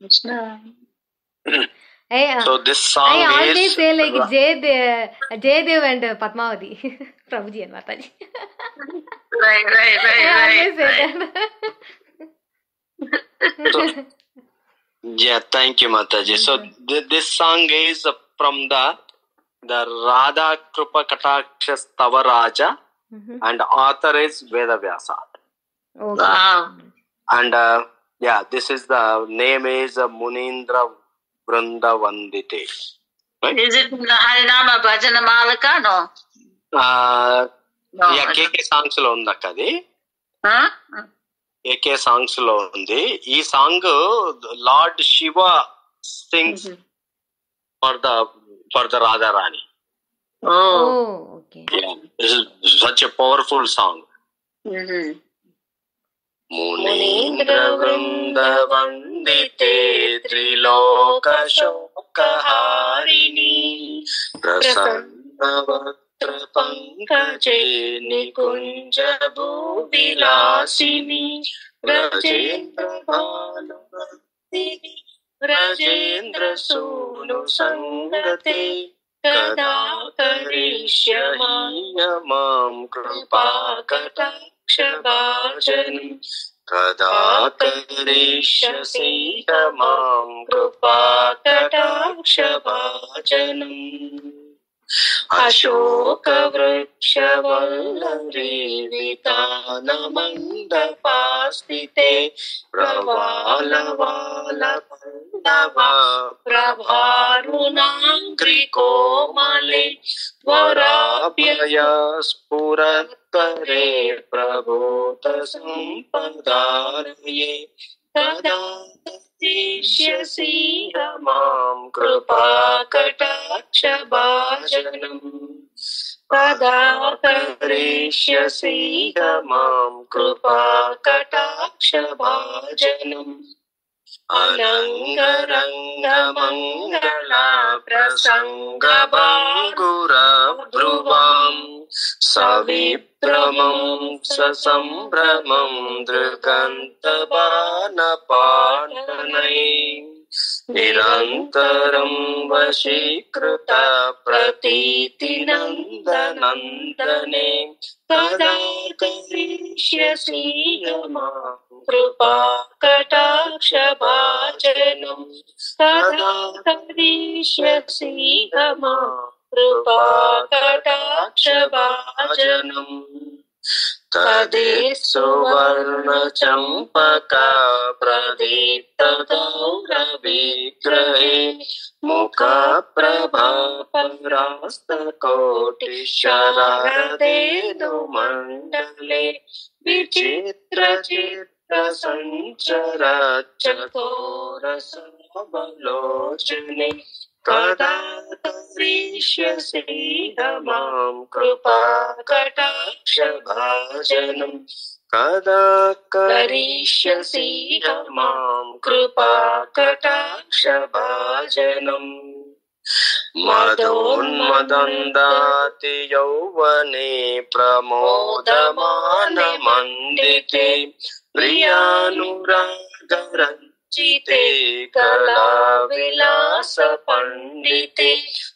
Krishna. Hey, So this song I always is say like Jaydev and Padmavati. Prabhuji and Mataji. Right. I always say that. yeah. Thank you, Mataji. So this song is from the Radha Krupa Kataksha Stavaraja, and author is Vedavyasa. Okay. Wow. And this is the name is Munindra Vrindavandite. Right? Is it Harinama Bhajana Malika? No. No. Yeah, KK songs లో ఉంది అక్క అది. Huh? AK songs లో ఉంది ఈ song. Lord Shiva sings for the Radharani. Oh. Okay. This is such a powerful song. Mm-hmm. మునీంద్ర వృందవందితే త్రిలోక శోకహారిణి ప్రసన్నవక్త్ర పంకజే నికుంజ భూవిలాసిని వ్రజేంద్ర భానువర్ధిని వ్రజేంద్ర soon సంగతే కదా కరిష్యమాయ మాం కృపా కటాక్షభాజనం కదా కరిష్యసి మాం కృపా కటాక్షభాజనం. అశోక వృక్ష వల్లరీ వితానమందపాస్థితే ప్రవాళవాల పల్లవ ప్రభారుణాంగ్రి కోమలే వరాభ్యయ స్ఫురత్పరే ప్రభూత సంపదారయే కదా కరిష్యసి మాం కృపా కటాక్షభాజనం కదా కరిష్యసి మాం కృపా కటాక్షభాజనం. అనంగరంగ మంగళ ప్రసంగ భాగుర ధ్రువం సవిభ్రమం ససంభ్రమం దృగంతబాణపాణనై నిరంతరం వశీకృత ప్రతీతి నందనందనే కదా కరిష్యసి మాం కృపా కటాక్షభాజనం కదా కరిష్యసి మాం కృపా కటాక్షభాజనం. తదే సువర్ణ చంపక ప్రదీప్త గౌర విగ్రహే ముఖ ప్రభా పరాస్త కోటి శరదేదు మండలే విచిత్ర చిత్ర సంచర చకోర సబలోచనే కదా కరిష్యసి మాం కృపా కటాక్షభాజనం kada karishyasi maam kripa kataksha bhajanam. Madonmadandati yauvane pramodamana mandite priyanuragaranjite kala vilasa pandite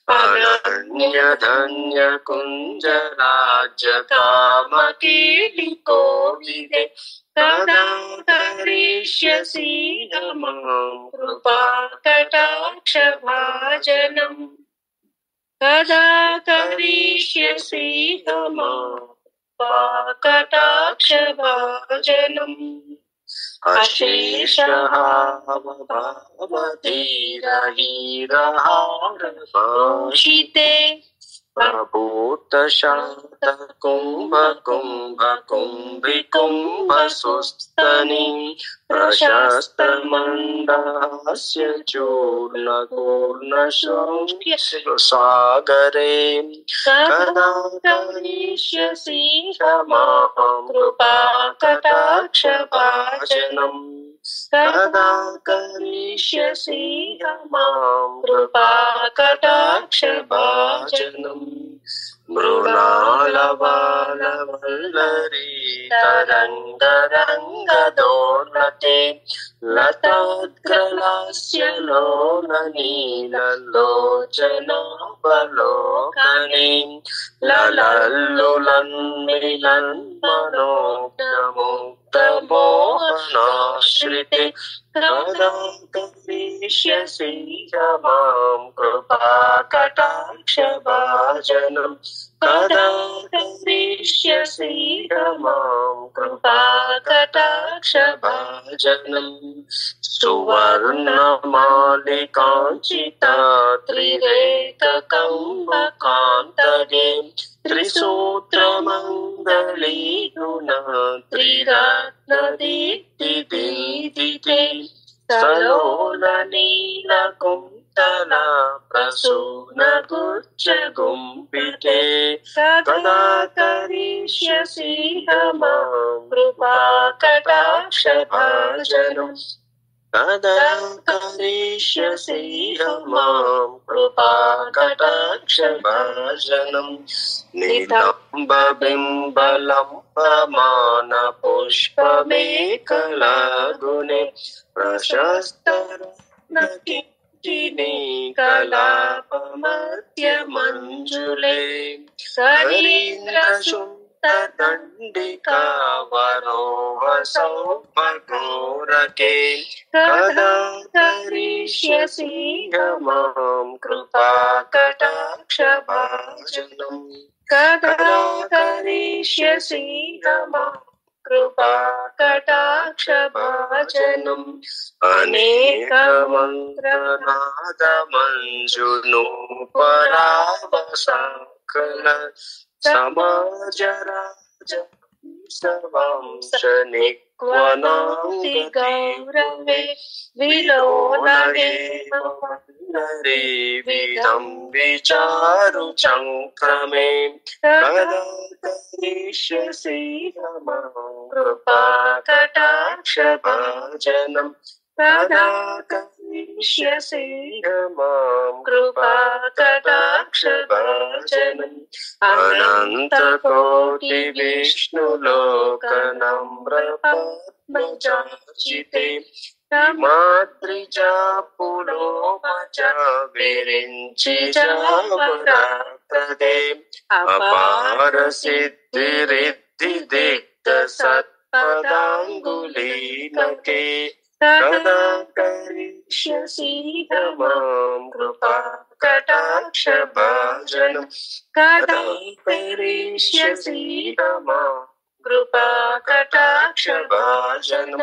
ananya dhanya kunjaraja kamakili kovide kada karishyasi maam kripa kataksha bhajanam. Kada karishyasi maam kripa kataksha bhajanam. Asheshaha bhavadhirahirahara bhoshite prabhuta shanta kumbha kumbha kumbhi kumbha sustani prashasta mandasya churna kurna shokya sagare kada karishyasi maam kripa kataksha bhajanam. Kada karishyasi maam kripa kataksha bhajanam. Mrunalavallavallari tarangaranga-dornate latadgralasya lonanilalochanavalokane lalallulanmilanmanoktamuktamohanashrite kada karishyasi maam kripa kataksha bhajanam. Kada karishyasi maam kripa kataksha bhajanam. Suvarna malikanchita trireka kambakantade trisutra mandali guna triratna dikti didite salola nila kumtala prasuna gucca gumpite kada karishyasi maam kripa kataksha bhajanam. Kada karishyasi maam kripa kataksha bhajanam. Nidamba bimbalambamana pushpamekalagune prashastarana kitini kalapamadhya manjule sarindra sutta dandika varoha saupagorake kada karishyasi maam kripa kataksha bhajanam. Kada karishyasi maam kripa kataksha bhajanam. Aneka mantranada manjuno paravasakala samajaraja savamshanikvananti gaurave vilonave mandare vidam vicharu chankrame kada karishyasi maam kripa kataksha bhajanam. Kada karishyasi maam kripa kataksha bhajanam. Ananta koti vishnu lokanamra padmajachite madrija pulomacha virinchi javaratade apara siddhiriddhi dikta satpadangulinake kada karishyasi maam kripa kataksha bhajanam. Kada karishyasi maam kripa kataksha bhajanam.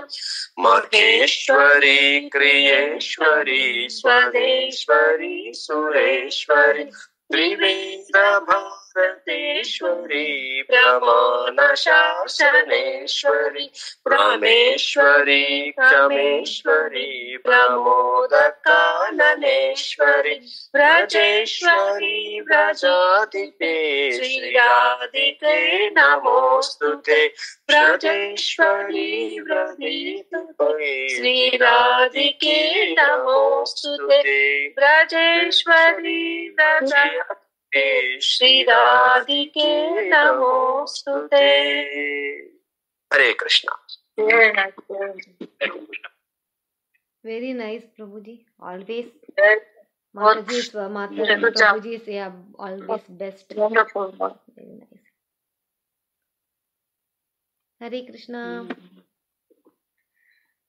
Maheshwari kriyeshwari swadeshwari sureshwari त्रिवेदभारतेश्वरी प्रमाणशासनेश्वरी ब्रह्मेश्वरी Kameshwari प्रमोदकाननेश्वरी व्रजेश्वरी व्रजाधिपे श्रीराधिके नमोस्तुते व्रजेश्वरी व्रजीतुते श्रीराधिके नमोस्तुते व्रजेश्वरी व्रजाधिपे श्रीराधिके नमोस्तुते. हरे Krishna. Very nice, Prabhuji. Always. Mataji's, Prabhuji's, yeah, always best. Wonderful. Very nice. Hare Krishna.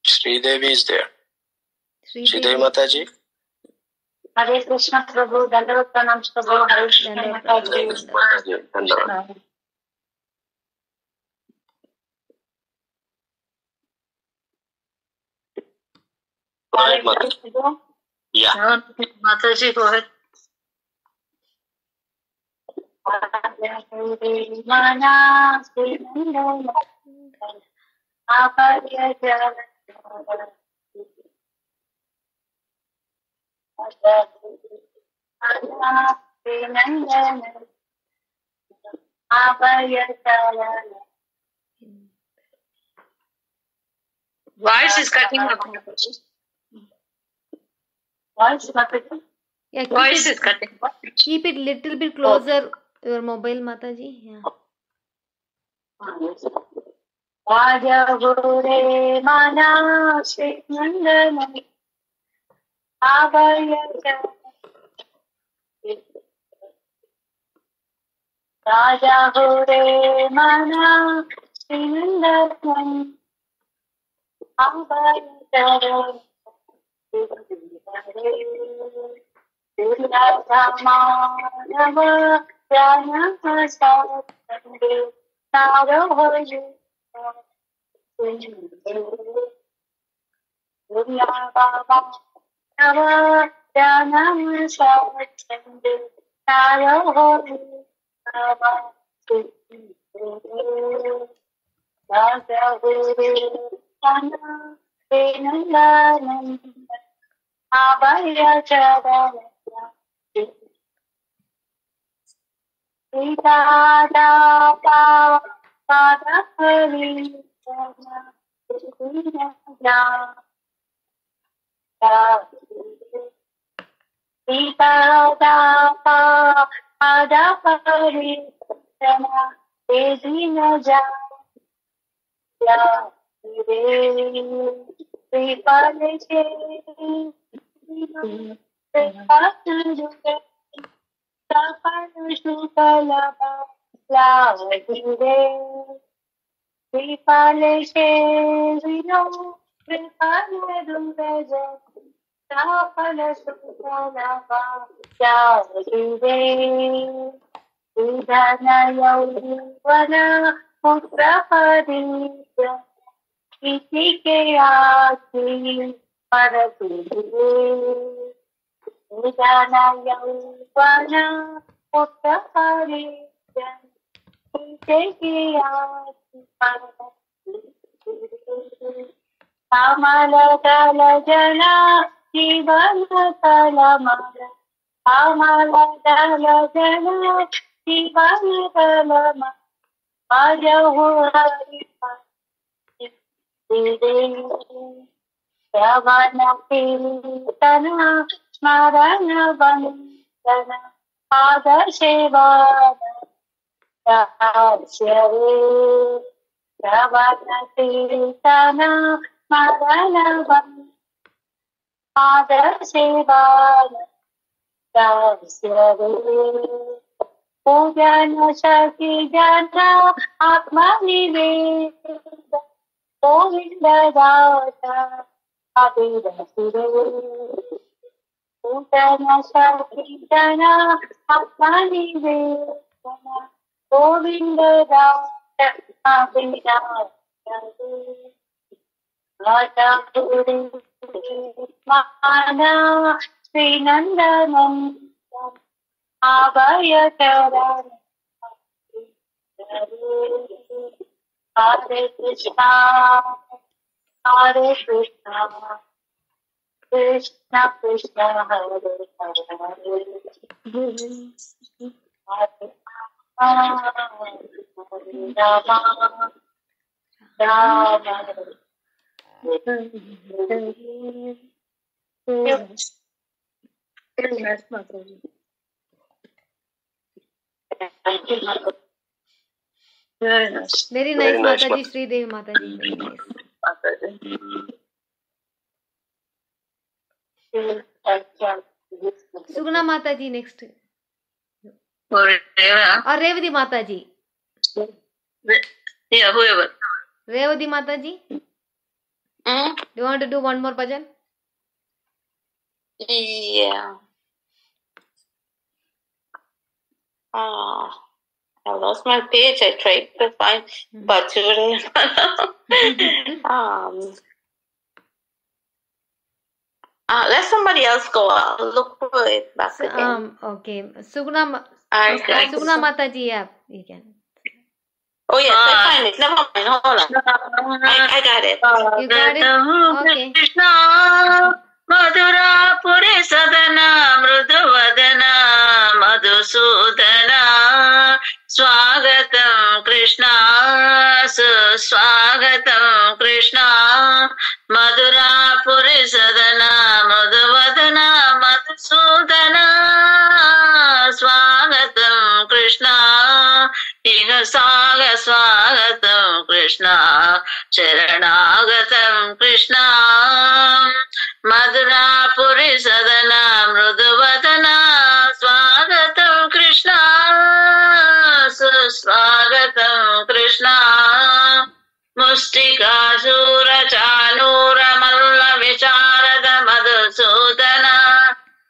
Sridevi is there. Sridevi Mataji. Hare Krishna Prabhu, Dandavat Pranam Prabhu, Hare Krishna Mataji. Dandavat. Yeah. Mataji, go ahead. Voice is cutting up. Voice is cutting. Yeah, Voice is cutting. Keep it little bit closer, your mobile, Mataji. Yeah. Raja Gure Mana Sri Nandana Abhaya Raja Gure Mana Sri Nandana Abhaya Ramanava Jana Sate Narahoju Baba Nava Jana Sate Narahoju Baba Raja Guru Jana Venandananda Abhaya Chavana Sita Dapa Padakari Sita Dapa Padakari Vedina Jaya किसी के आखिरी परतुले जाना यौवना पुत्रहरि किसी के आखिरी परतुले कमल दल जना जीवन तल मल कमल दल जना जीवन तल मल अजहु हरि श्रवण कीर्तन स्मरण वंदन पाद सेवन श्रवण कीर्तन स्मरण वंदन पाद सेवन पूजन सखी जन आत्मनिवेदन गोविंद दाता अबीर सुरे पूजन सखी जन आत्मनिवेदन गोविंद दाता अबीर सुरे माना Shri Nandanandan Abhayakara Hare Krishna Hare Krishna Krishna Krishna Hare Hare Rama Rama Very nice. Very nice, Mataji. Sridevi Mataji. Very nice. Suguna Mataji next. Or Or Revati Mataji. yeah, whoever. Revati Mataji. Do you want to do one more bhajan? Yeah. I lost my page. I tried to find Bajure. Let somebody else go. I'll look for it back again. Okay. Suguna Suguna Mataji, yeah, you can. Oh yes, I find it. Never mind. Hold on. I got it. You got it? Okay. Krishna Madhura Puri Sadana Mruduvadana Madhusudana Swagatam Krishna Swagatam Krishna Madhura Puri Sadana Mruduvadana Madhusudana Swagatam Krishna Iga Saga Swagatam Krishna Charanagatam Krishna Madhura Puri Sadana Mruduvadana Swagatam Krishna Suswagatam Krishna Mustika Sura Chanura Malla Vicharada Madhusudana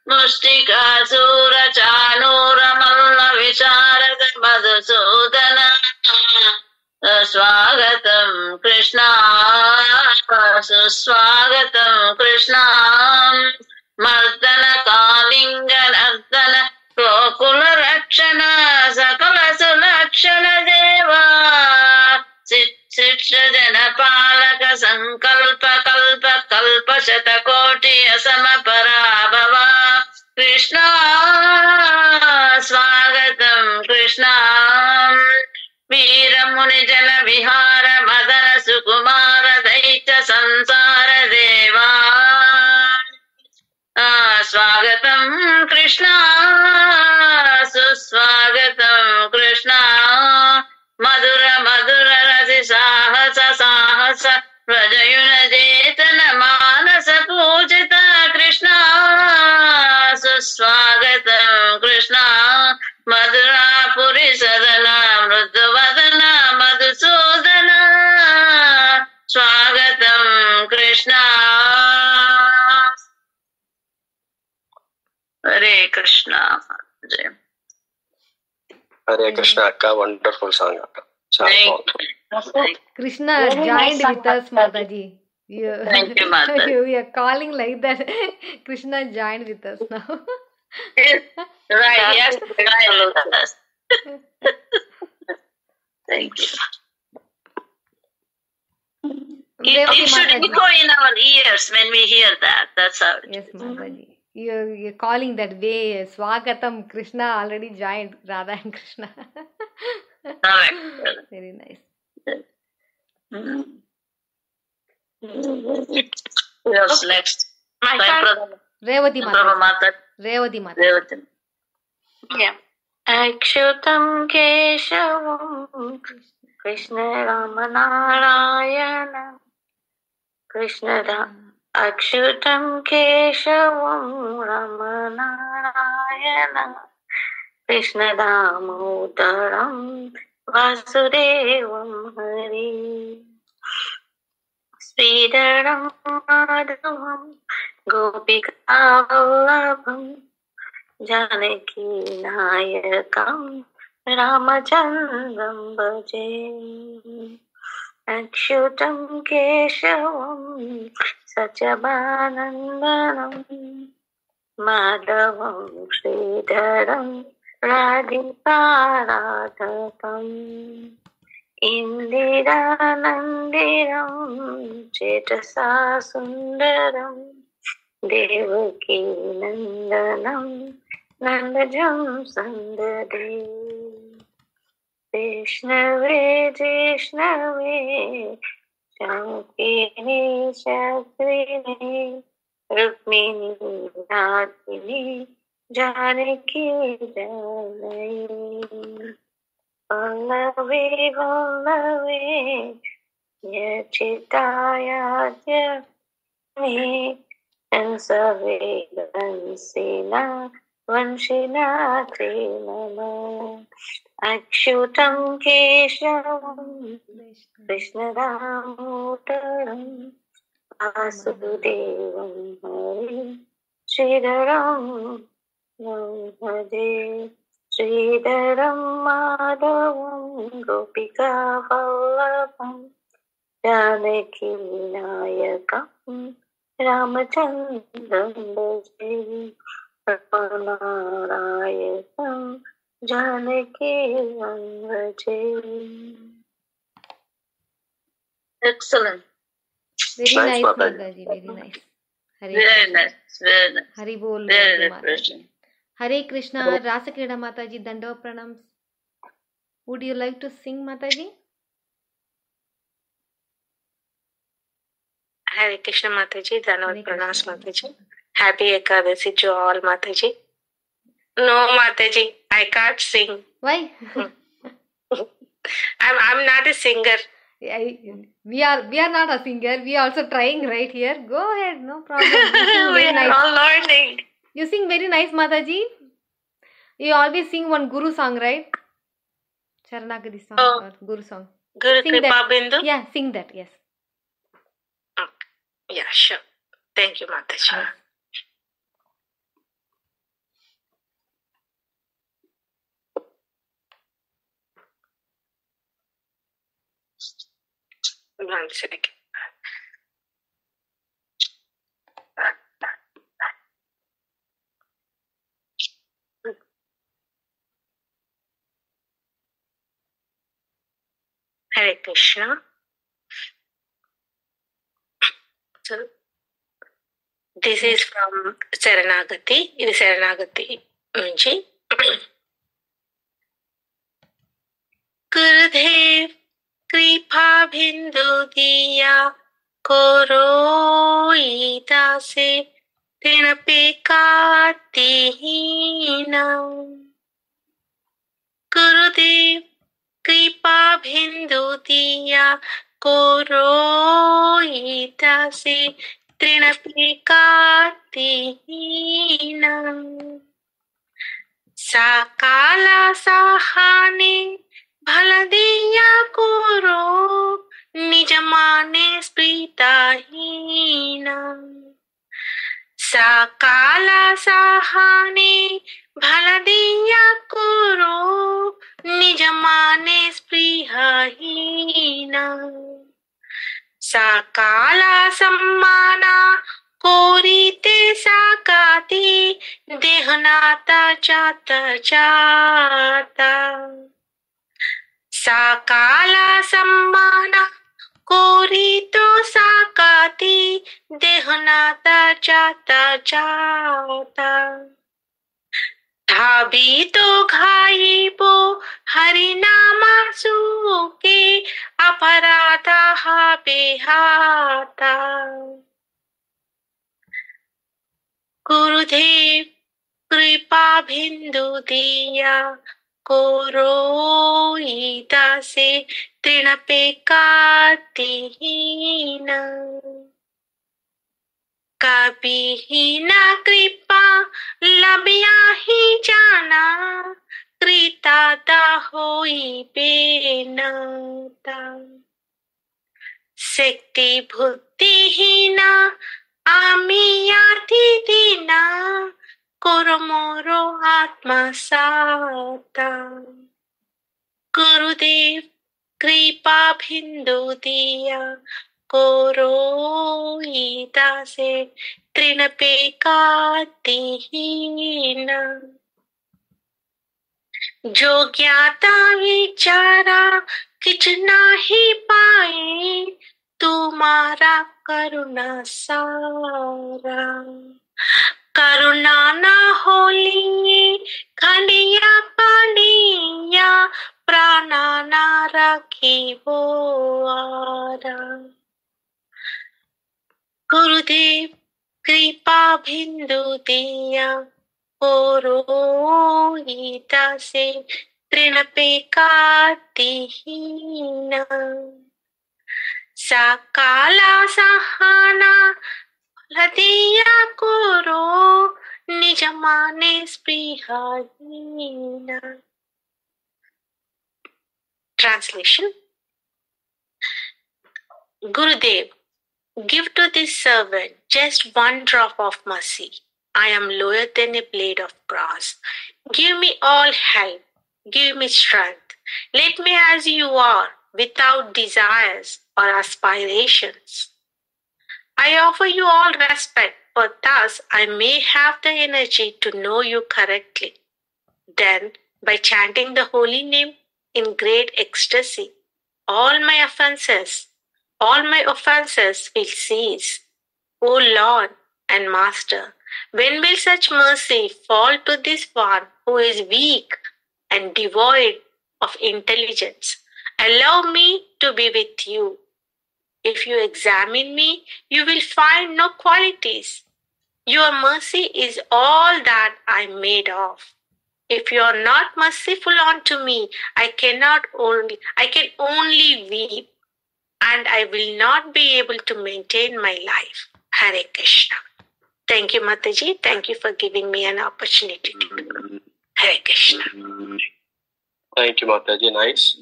Mustika Sura Chanura Malla Vicharada Madhusudana Swagatam Krishna Suswagatam Krishna Mardana Kalinga Nardana Gokula Rakshana Sakala Sulakshana Deva Sitshajana Palaka Sankalpa Kalpa Kalpa Shatakoti Asama Parabhava Krishna Swagatam Krishna Veeramuni Jana Vihara Madana Sukumara Daita Sansara Deva Swagatam Krishna Suswagatam Krishna Madhura Madhura Rasi Sahasa Sahasa Rajayuna Jetana Manasa Pujita Krishna Suswagatam Krishna Madhura Puri Sadana Mruduvadana Madhusudana Swagatam Krishna Hare Krishna. Hare Krishna Akka, wonderful song Akka. Thank Krishna joined with us, Mataji. Thank you, Mataji. We are calling like that. Krishna joined with us now. Right, yes, right. Thank you. It should echo in our ears when we hear that. That's how it Yes, Mataji. You're calling that way. Swagatam Krishna already joined Radha and Krishna. Correct. Very nice. Who else next? My brother. Revati Prabha Mataji. Mata. Revati Mataji. Revati. Yeah. Akshutam Keshavam Krishna Ramanarayana Krishna Akshutam Keshavam Ramanarayana Krishna Damodaram Vasudevam Hari Sridharam Madhavam Gopika Vallabham Janaki Nayakam Ramachandram Bhaje Akshutam Keshavam Sachabanandanam Madhavam Sridharam राधिकाराधकम् इन्दिरानन्दिरं चेतसा सुन्दरं देवकी नन्दनं नन्दजं सन्ददे वैष्णवे जैष्णवे शङ्किनी चक्रिणी रुक्मिणी नाथिनी जानकी जननी वल्लवे वल्लवे यचितायाद्य मे हंसवे हंसिना वंशिना ते नमः अच्युतं केशवं कृष्णदामोदरं वासुदेवं हरि श्रीधरं भजे श्रीधरं माधवं गोपिका वल्लभं जानकी नायकं रामचन्द्रं भजे नारायणं जानकी भजे. Excellent. Very Nice, nice, Mataji. Mataji. Very nice. Hare Very Krishna. nice. Very nice. Hari bol. Very Mataji. refreshing. Hare Krishna. Rasakrida Mataji. Dandava pranams. Would you like to sing, Mataji? Hare Krishna Mataji, Hare Dhanavad Pranams Krishna. Mataji. Happy Ekadasi to all Mataji. No Mataji, I can't sing. Why? I'm not a singer. We are not a singer. We are also trying right here. Go ahead, no problem. You sing We very are nice. all learning. You sing very nice, Mataji. You always sing one Guru song, right? Sharanagati song Oh. or Guru song. Guru Sing Kripa that. Bindu? Yeah, sing that. Yes. Yeah, sure. Thank you, Mataji. Yes. One second. Hare Krishna. So, this is from Saranagati. ఇది Saranagati నుంచి. गुरुदेव कृपा बिंदु दिया कोरोई दासे तिन pay कातिहीना Gurudev कृपा बिंदु दिया कोरोई दासे तृण पे कातिहीना साकाला सहाने भल दिया कोरो निज माने स्प्रीताहीना साकाला सहाने भल दिया कोरो निज माने स्पृहहीना साकाला सम्माना कोरीते साकाती देहनाता जाता जाता साकाला सम्मान कोरीतो साकाती देहनाता जाता जाता धाबी तो घाईबो हरिनामा सुके अपराधा बेहाता गुरुदेव कृपा बिंदु दिया कोरोई दासे तृण पे कातिहीना कभी ही ना कृपा लबिया ही जाना कृताता होई बेनाता शक्ति बुद्धिहीना आमियाति दीना कोरो मोरो आत्मा साता गुरुदेव कृपा बिंदु दिया कोरोई दासे तृण पे कातिहीना जो ज्ञाता विचारा किछ नाही पाए, तुम्हारा करुणा सारा। करुणा ना होली खंडिया पानिया, प्राणा ना रखी वो आरा। गुरुदेव कृपा बिंदु दिया, पुरोहिता से तृणपे कातिहीना। सकाला सहाना लदिया कुरो, निज माने स्पृहाहीना। Translation. Gurudev, give to this servant just one drop of mercy. I am lower than a blade of grass. Give me all help. Give me strength. Let me as you are, without desires or aspirations. I offer you all respect, for thus I may have the energy to know you correctly. Then, by chanting the holy name in great ecstasy, all my offenses will cease. O Lord and Master, when will such mercy fall to this one who is weak and devoid of intelligence? Allow me to be with you. If you examine me, you will find no qualities. Your mercy is all that I am made of. If you are not merciful unto me, I can only weep, and I will not be able to maintain my life. Hare Krishna. Thank you, Mataji. Thank you for giving me an opportunity to do. Hare Krishna. Thank you, Mataji. Nice.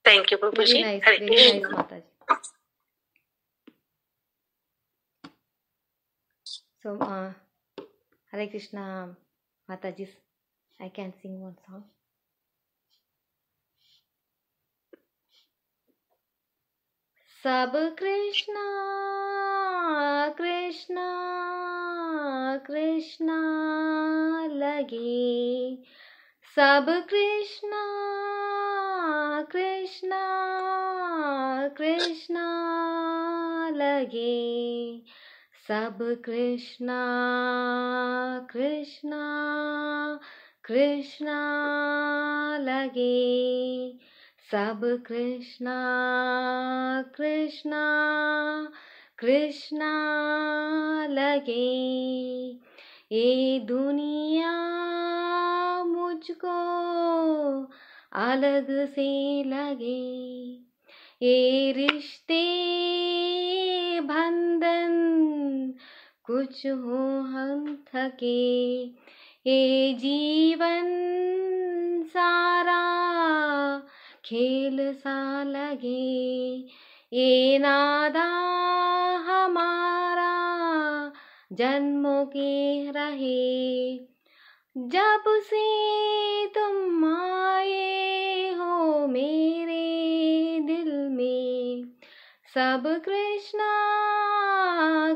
Thank you, Babuji. Very nice, Hare very Krishna. nice, Mataji. So, Hare Krishna, Mataji. I can sing one song. सब कृष्णा कृष्णा कृष्णा लगे, सब कृष्णा कृष्णा कृष्णा लगे, सब कृष्णा कृष्णा कृष्णा लगे, सब कृष्णा कृष्णा कृष्णा लगे। ये दुनिया मुझको अलग से लगे, ये रिश्ते बंधन कुछ हो हम थके, ये जीवन सारा खेल सा लगे, ये नादा हमारा जन्मों के रहे, जब से तुम आए हो मेरे दिल में, सब कृष्णा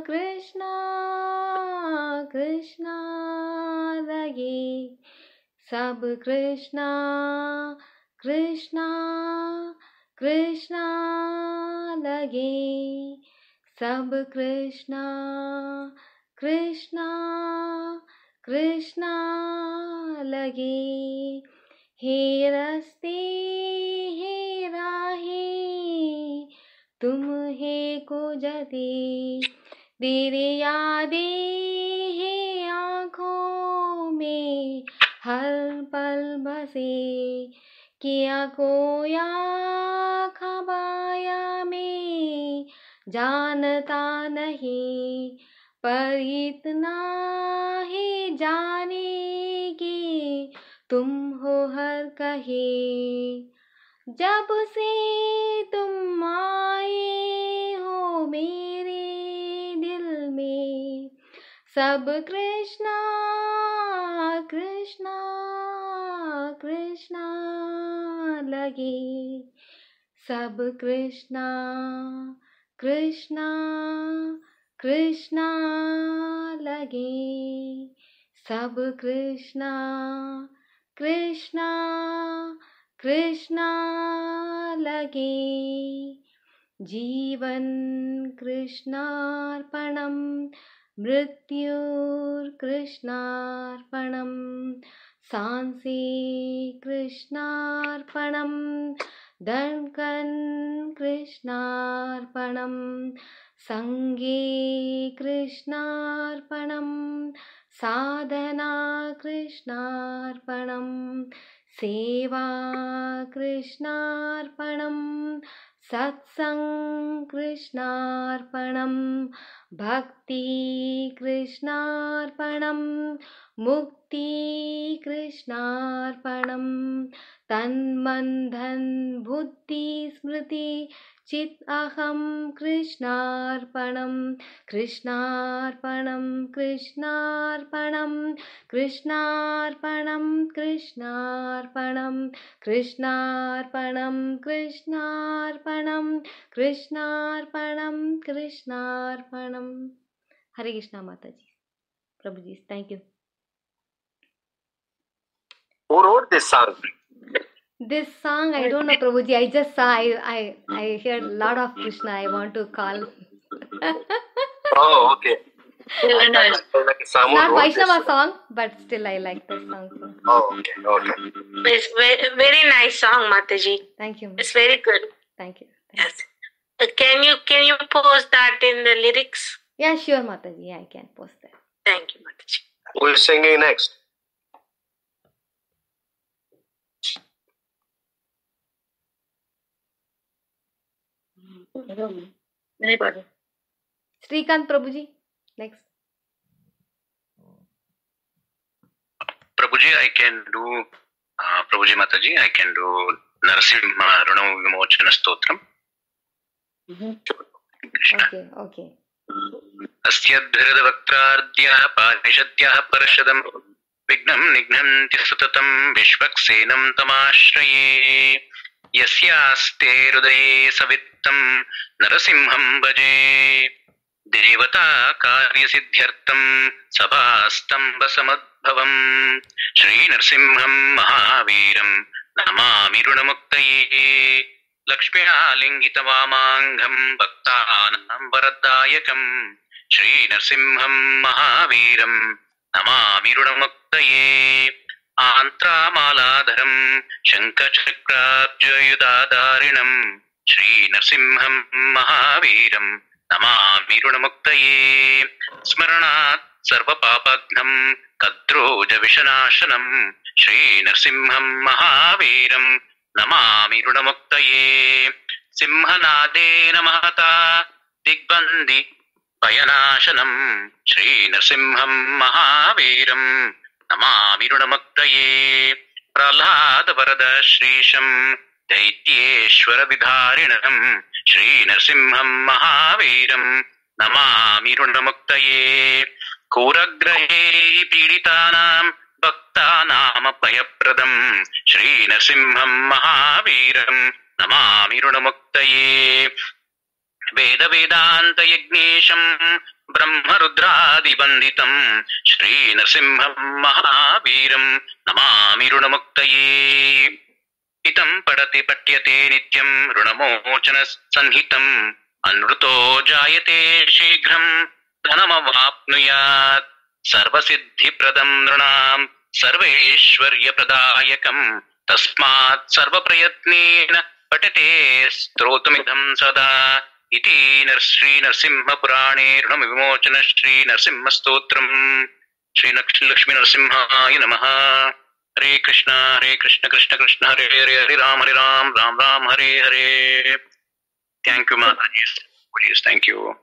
कृष्णा कृष्णा लगे, सब कृष्णा कृष्णा कृष्णा लगे, सब कृष्णा कृष्णा कृष्णा लगे। हे रास्ते हे राहें तुम हे गुजरते, तेरे यादें हे आँखों में हर पल बसे, किया कोया खबाया में जानता नहीं, पर इतना ही जाने की तुम हो हर कहे, जब से तुम आए हो मेरे दिल में, सब कृष्णा कृष्णा कृष्णा लगे, सब कृष्णा कृष्णा कृष्णा लगे, सब Krishna Krishna Krishna lage, Jeevan Krishnarpanam, Mrityur Krishnarpanam, Sansi Krishnarpanam, Dankan Krishnarpanam, Sange Krishnarpanam, Sadhana Krishnarpanam, Seva Krishnarpanam, Satsang Krishnarpanam, Bhakti Krishnarpanam, Mukti Krishnarpanam, Tanmandhan Buddhi Smriti Chit Aham Krishnarpanam, Krishnarpanam, Krishnarpanam, Krishnarpanam, Krishnarpanam, Krishnarpanam, Krishnarpanam, Krishnarpanam, Krishnarpanam. Hare Krishna Mataji. Prabhuji, thank you. Who wrote this song? This song, I don't know, Prabhuji. I just saw, I heard a lot of Krishna. I want to call. Oh, okay. Very nice. Like someone Not wrote this Vaishnava song, but still I like that song. So. Oh, okay, okay. It's very nice song, Mataji. Thank you. It's very good. Thank you. Yes. Can you post that in the lyrics? Yeah, sure, Mataji. Yeah, I can post that. Thank you, Mataji. Who is singing next? Anybody? Srikant Prabhuji, next. Prabhuji, I can do, Prabhuji Mataji, I can do Narasimha Runam Vimochana Stotram. Okay, okay. अस्यद्भिरदवक्त्राद्याः पारिषद्याः परषदम् विघ्नं निघ्नन्ति सततं विश्वक्सेनं तमाश्रये यस्यास्ते हृदये सवित्तं नरसिंहं भजे देवता कार्यसिद्ध्यर्थं सभास्तम्भसमद्भवम् श्रीनरसिंहं महावीरं नमामि ऋणमुक्तये लक्ष्म्यालिङ्गितवामाङ्गं भक्तानां वरदायकं श्रीनरसिंहं महावीरं नमामि ऋणमुक्तये आन्त्रामालाधरं शङ्खचक्राब्जयुधाधारिणं श्रीनरसिंहं महावीरं नमामि ऋणमुक्तये स्मरणात् सर्वपापघ्नं कद्रोजविषनाशनं श्रीनरसिंहं महावीरं नमामि ऋणमुक्तये सिंहनादेन महता दिग्बन्धि भयनाशनं श्रीनरसिंहं महावीरं नमामि ऋणमुक्तये प्रह्लादवरद श्रीशं दैत्येश्वरविधारिणं श्रीनरसिंहं महावीरं नमामि ऋणमुक्तये कोरग्रहे पीडितानां भक्तानामभयप्रदं श्रीनरसिंहं महावीरं नमामि ऋणमुक्तये वेदवेदान्तयज्ञेशं ब्रह्मरुद्रादिवन्दितं श्रीनरसिंहं महावीरं नमामि ऋणमुक्तये हितं पठति पठ्यते नित्यं ऋणमोचनसंहितम् अनृतो जायते शीघ्रं धनमवाप्नुयात् सर्वसिद्धिप्रदं नृणां सर्वैश्वर्यप्रदायकं तस्मात् सर्वप्रयत्नेन पठते स्तोत्रमिदं सदा इति श्रीनरसिंहपुराणे ऋणविमोचन श्रीनरसिंहस्तोत्रम् श्रीलक्ष्मीनरसिंहाय नमः। हरे Krishna Krishna Krishna Hare Hare Hare Ram Ram Ram Hare Hare. Thank you, Mataji. Please, thank you.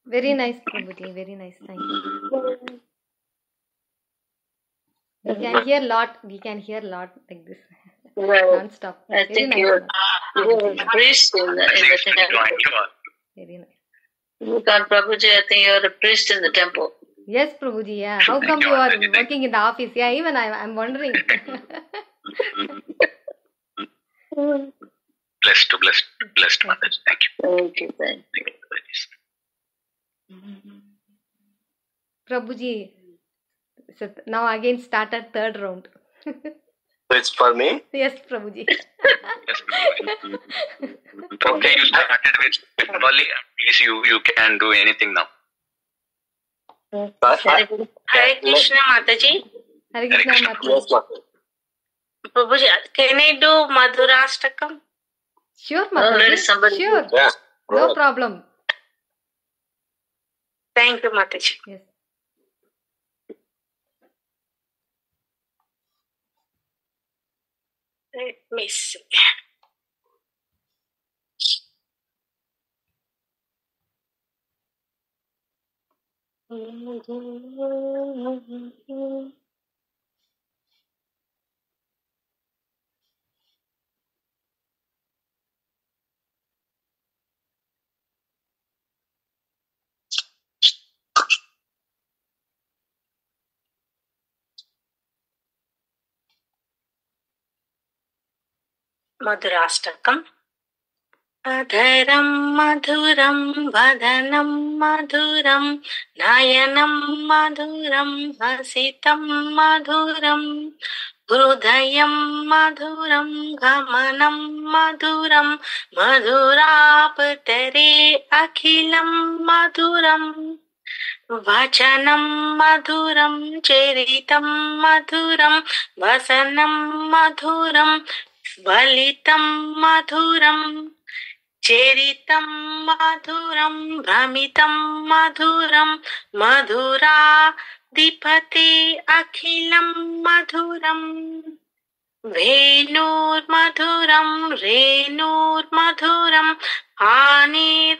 Very nice, Prabhuji. Very nice. Thank you. We can hear a lot like this. Non-stop. I think you're a priest in the temple. Very nice. Look on Prabhuji, I think you're a priest in the temple. Yes, Prabhuji. Yeah. How come you are working in the office? Yeah, even I'm wondering. Blessed Mataji. Thank you. Thank you. Prabhuji, so now again started third round. It's for me. Yes, Prabhuji. Yes, Prabhuji. Okay, you started with Bengali. Please, you can do anything now. Hare Krishna Mataji. Hare Krishna, Krishna. Mataji. Yes, Mataji. Prabhuji, can I do Madhurashtakam? Sure, Already Mataji. somebody Sure. Yeah. No problem. Thank you, Mataji. Yes. Let me see. Madhurashtakam. Adharam madhuram vadanam madhuram nayanam madhuram hasitam madhuram hridayam madhuram gamanam madhuram madhurapatare akhilam madhuram vachanam madhuram cheritam madhuram vasanam madhuram Valitam madhuram cheritam madhuram brahmitam madhuram madhura dipate akhilam madhuram venur madhuram renur madhuram anir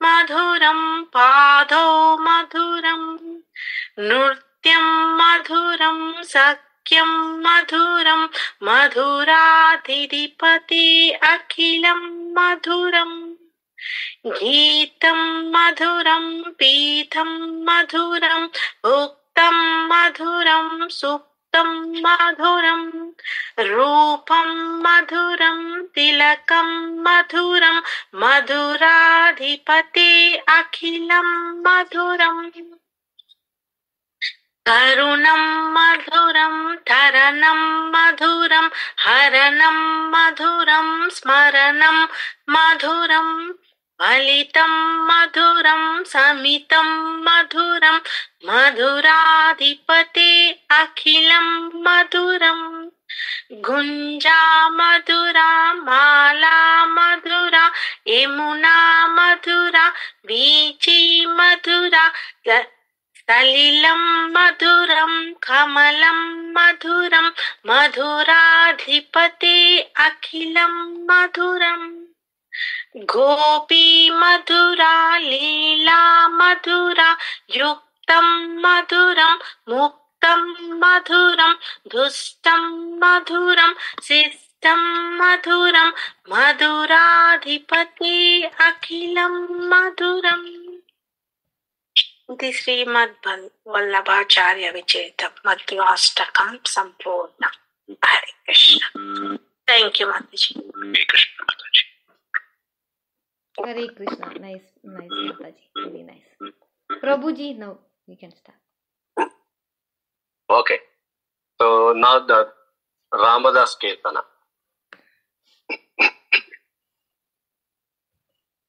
madhuram padho madhuram nurtyam madhuram sakyam madhuram madhuradhiripati akhilam madhuram गीतं मधुरं पीतं मधुरं उक्तं मधुरं सुप्तं मधुरं रूपं मधुरं तिलकं मधुरं मधुराधिपते अखिलं मधुरम् करुणं मधुरं धरणं मधुरं हरणं मधुरं स्मरणं मधुरं फलितं मधुरं समितं मधुरं मधुराधिपते अखिलं मधुरम् गुञ्जा मधुरा माला मधुरा यमुना मधुरा वीची मधुरा सलिलं मधुरं कमलं मधुरं मधुराधिपते अखिलं मधुरम् गोपी मधुरा लीला मधुरा युक्तं मधुरं मुक्तं मधुरं दुष्टं मधुरं शिष्टं मधुरं मधुराधिपते अखिलं मधुरम् ఇది శ్రీమద్ వల్లభాచార్య విజేతం మధ్వాష్టకం సంపూర్ణ. Hare Krishna. Thank you Mataji. Hare Krishna, Mataji. Hare Krishna. Nice, nice, Mataji. Very nice. Prabhuji, now we can start. Okay. So now the Ramadas Kirtana.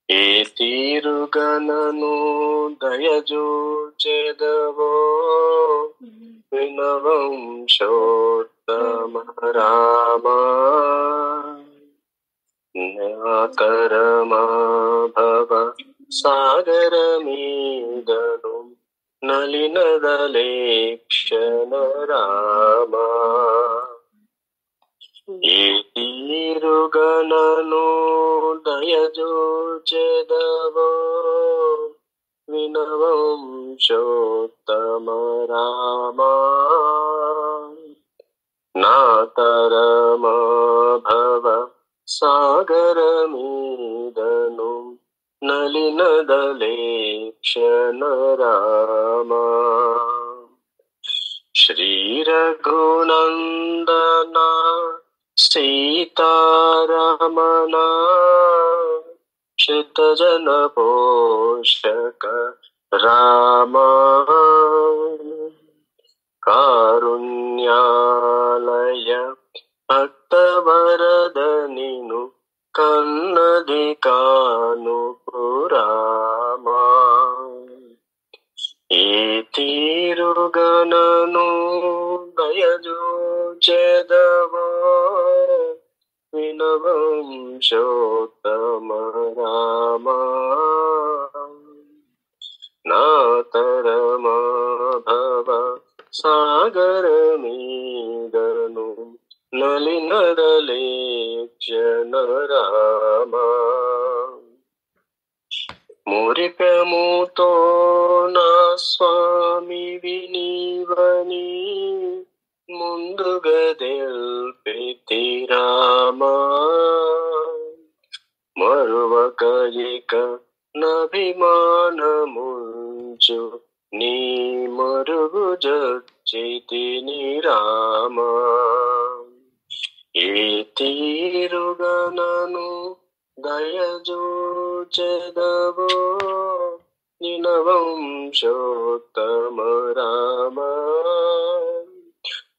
ఏ తీరుగనను దయజూచెదవో వినవంశోత్తమ రామా జ్ఞాకరమా భవ సాగరమీదను నలినదలేక్షణ రామా ఏ తీరుగనను దయజూచెదవో వినవంశోత్తమ రామా నాతరమా భవ సాగరమీదను నలినదలేక్షణ రామా శ్రీ రఘునందన సీతారమణ శతజన పోషక రామా కారుణ్యాలయ భక్తవరద నిను కన్నది కాను పురామా. ఈ తీరుగనను దయజూచెదవో వినవంశోత్తమ రామా. నా తరమా భవ సాగర మీదను నలినదలేక్షణ రామా. మురిపెముతో నా స్వామి వినీవని ముందుగా తెల్పితి రామా. మరువక ఇక నభిమానముంచు నీ మరుగు జచ్చితిని రామా. ఏ తీరుగనను దయజూచెదవో నినవంశోత్తమ రామా.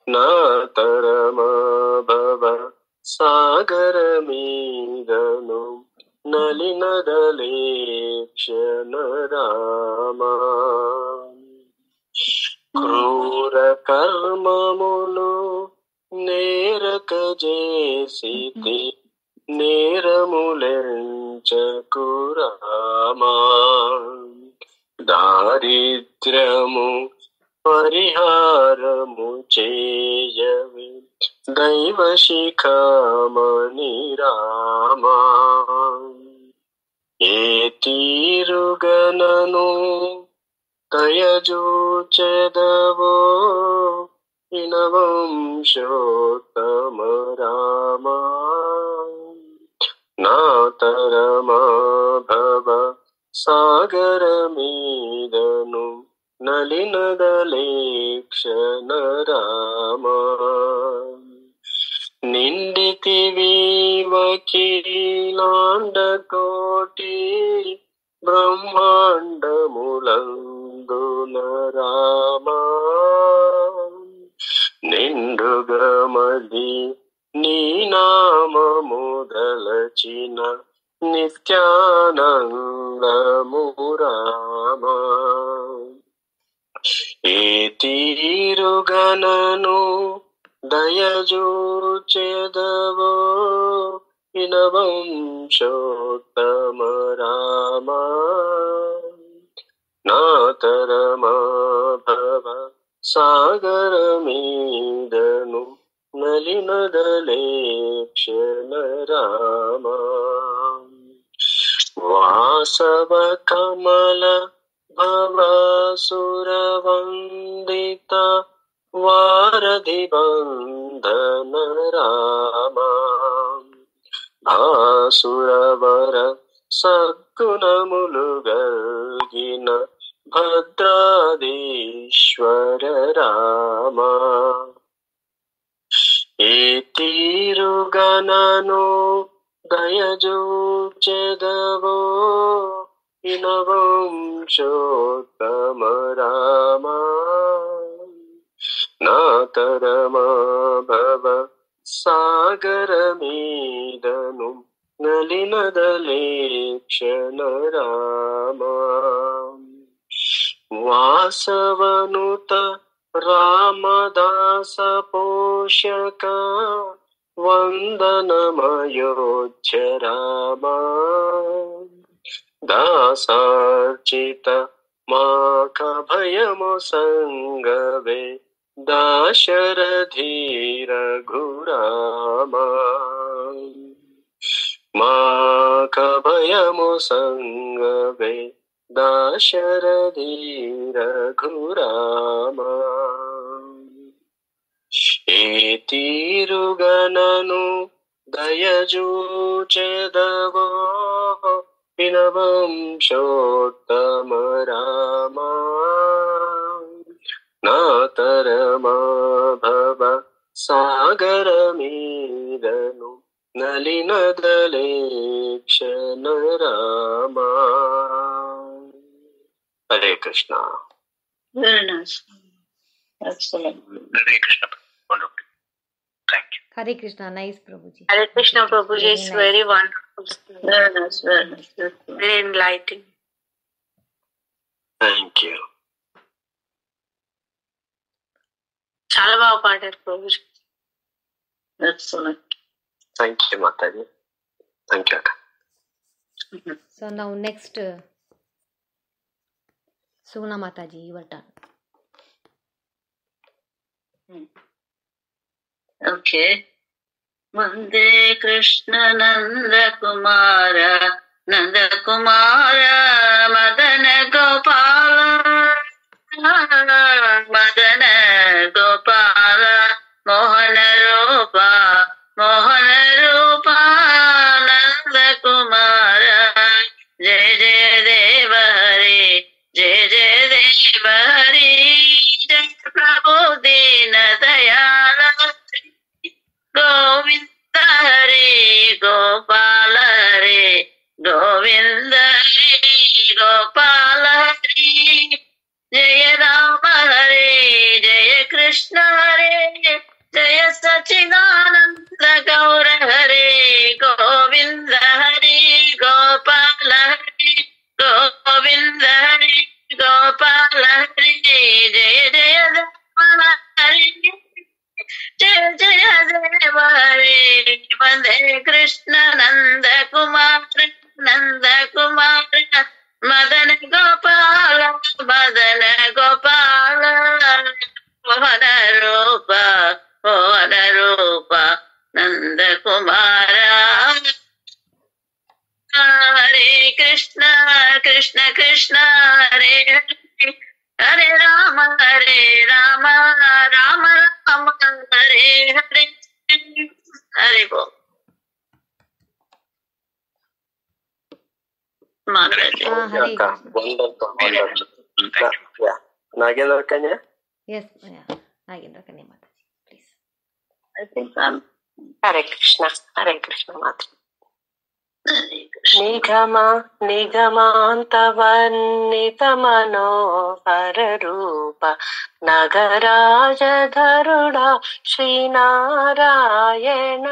నా తరమా భవ సాగర మీదను నలినదలేక్షణ రామా. క్రూర కర్మములు నేరక చేసితి నేరములెంచకు రామా. దారిద్ర్యము పరిహారము చేయవి దైవ శిఖామణి రామా. ఏ తీరుగనను దయజూచెదవో వినవంశోత్తమ రామా. నా తరమా భవ సాగర మీదను నలినదలేక్షణ రామా. నిండితివి వకీలాండ కోటి బ్రహ్మాండములందున రామా. నిండుగమది నీ నామము దలచిన నిత్యానందము రామా. ఏ తీరుగనను దయజూచెదవో వినవంశోత్తమ రామా. నా తరమా భవ సాగర మీదను నలినదలేక్షణ రామా. వాసవ కమల భవాసురవందిత వారధి బంధన రామా. భాసురవర సద్గుణములు గల్గిన భద్రాదీశ్వర రామా. ఏ తీరుగనను దయజూచెదవో వినవంశోత్తమ రామా. నా తరమా భవ సాగర మీదను నలినదలేక్షణ రామా. వాసవనుత రామదాస పోషక వందనమయోధ్య రామా. దాసార్చిత మాక భయము సంగవే దాశరథి రఘురామా. మాక భయము సంగవే దాశరథి రఘురామా. ఏ తీరుగనను దయజూచెదవో వినవంశోత్తమ రామా. నా తరమా భవ సాగర మీదను నలినదలేక్షణ Rama. Hare Krishna. Very nice. Excellent. Hare Krishna. Wonderful. Thank you. Hare Krishna. Nice, Prabhuji. Hare Krishna, Prabhuji. It's Very nice. very wonderful. Very nice, very nice. Very enlightening. Thank you. చాలా బాగా పాడారు Prabhuji. Excellent. Thank you, Mataji. Thank you. So now next, Sugna Mataji, your turn. Okay. Vande Krishna Nanda Kumara Madana Gopala Mohana Rupa Nanda Kumara Jai Jai Deva Hari Jai Jai Deva Hari Jai Prabhu Dina Dayala Govinda Hari Gopala Hari Govinda Hari Gopala Hari Jaya Rama Hari Jaya Krishna Hari Jaya Sachidananda Gaura Hari Govinda Hari Gopala Hari Govinda Hari Gopala Hari Jaya Jaya Rama Hari Jaya Jaya Deva Hari Vande Krishna Nanda Kumara Madana Gopala Mohana Rupa Nanda Kumara Hare Krishna Krishna Krishna Hare Hare Hare Rama Rama Rama Hare Hare Hare Bol Mataji. Hare Akka, Krishna. wonderful. Thank you. Yeah. Nagendra Kanya? Yes, yeah. Nagendra Kanya Mataji, please. I think I'm Hare Krishna. Hare Krishna మాత్రం. Hare Krishna. నిగమాంతవర్ణిత మనోహర రూప నగరాజధరుడ శ్రీనారాయణ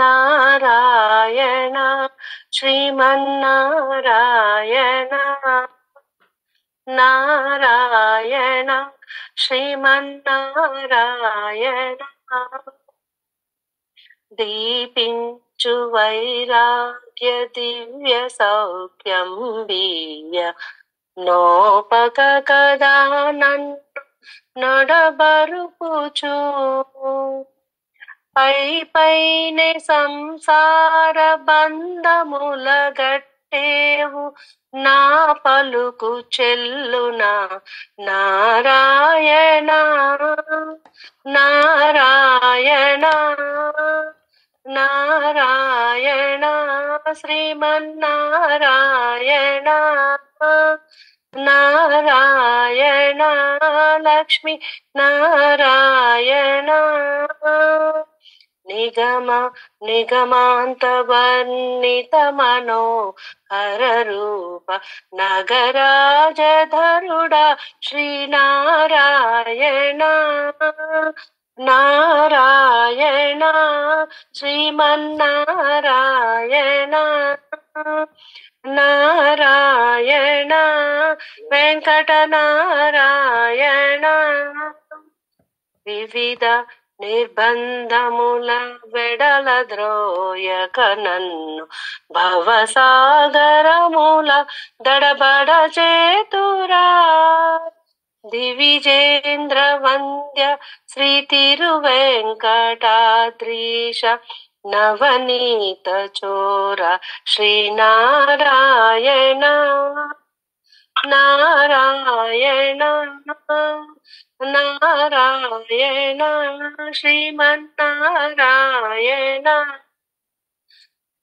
నారాయణ శ్రీమన్నారాయణ నారాయణ శ్రీమన్నారాయణ దీపించు వైరాగ్య దివ్య సౌఖ్యం బియ్య నోపక కదా నన్ను నడబరుపుచు పైనే సంసార బంధముల గట్టేవు నా పలుకు చెల్లునా నారాయణ నారాయణ నారాయణ శ్రీమన్నారాయణ నారాయణ లక్ష్మి నారాయణ నిగమాంతవర్ణిత మనోహర రూప నగరాజధరుడ శ్రీనారాయణ నారాయణ శ్రీమన్నారాయణ నారాయణ వెంకటనారాయణ వివిధ నిర్బంధముల వెడల ద్రోయక నన్ను భవసాగరముల దడబడ చేతురా దివిజేంద్ర వంద్య శ్రీ తిరువెంకటాద్రీశ నవనీత చోర శ్రీనారాయణ నారాయణ నారాయణ శ్రీమన్నారాయణ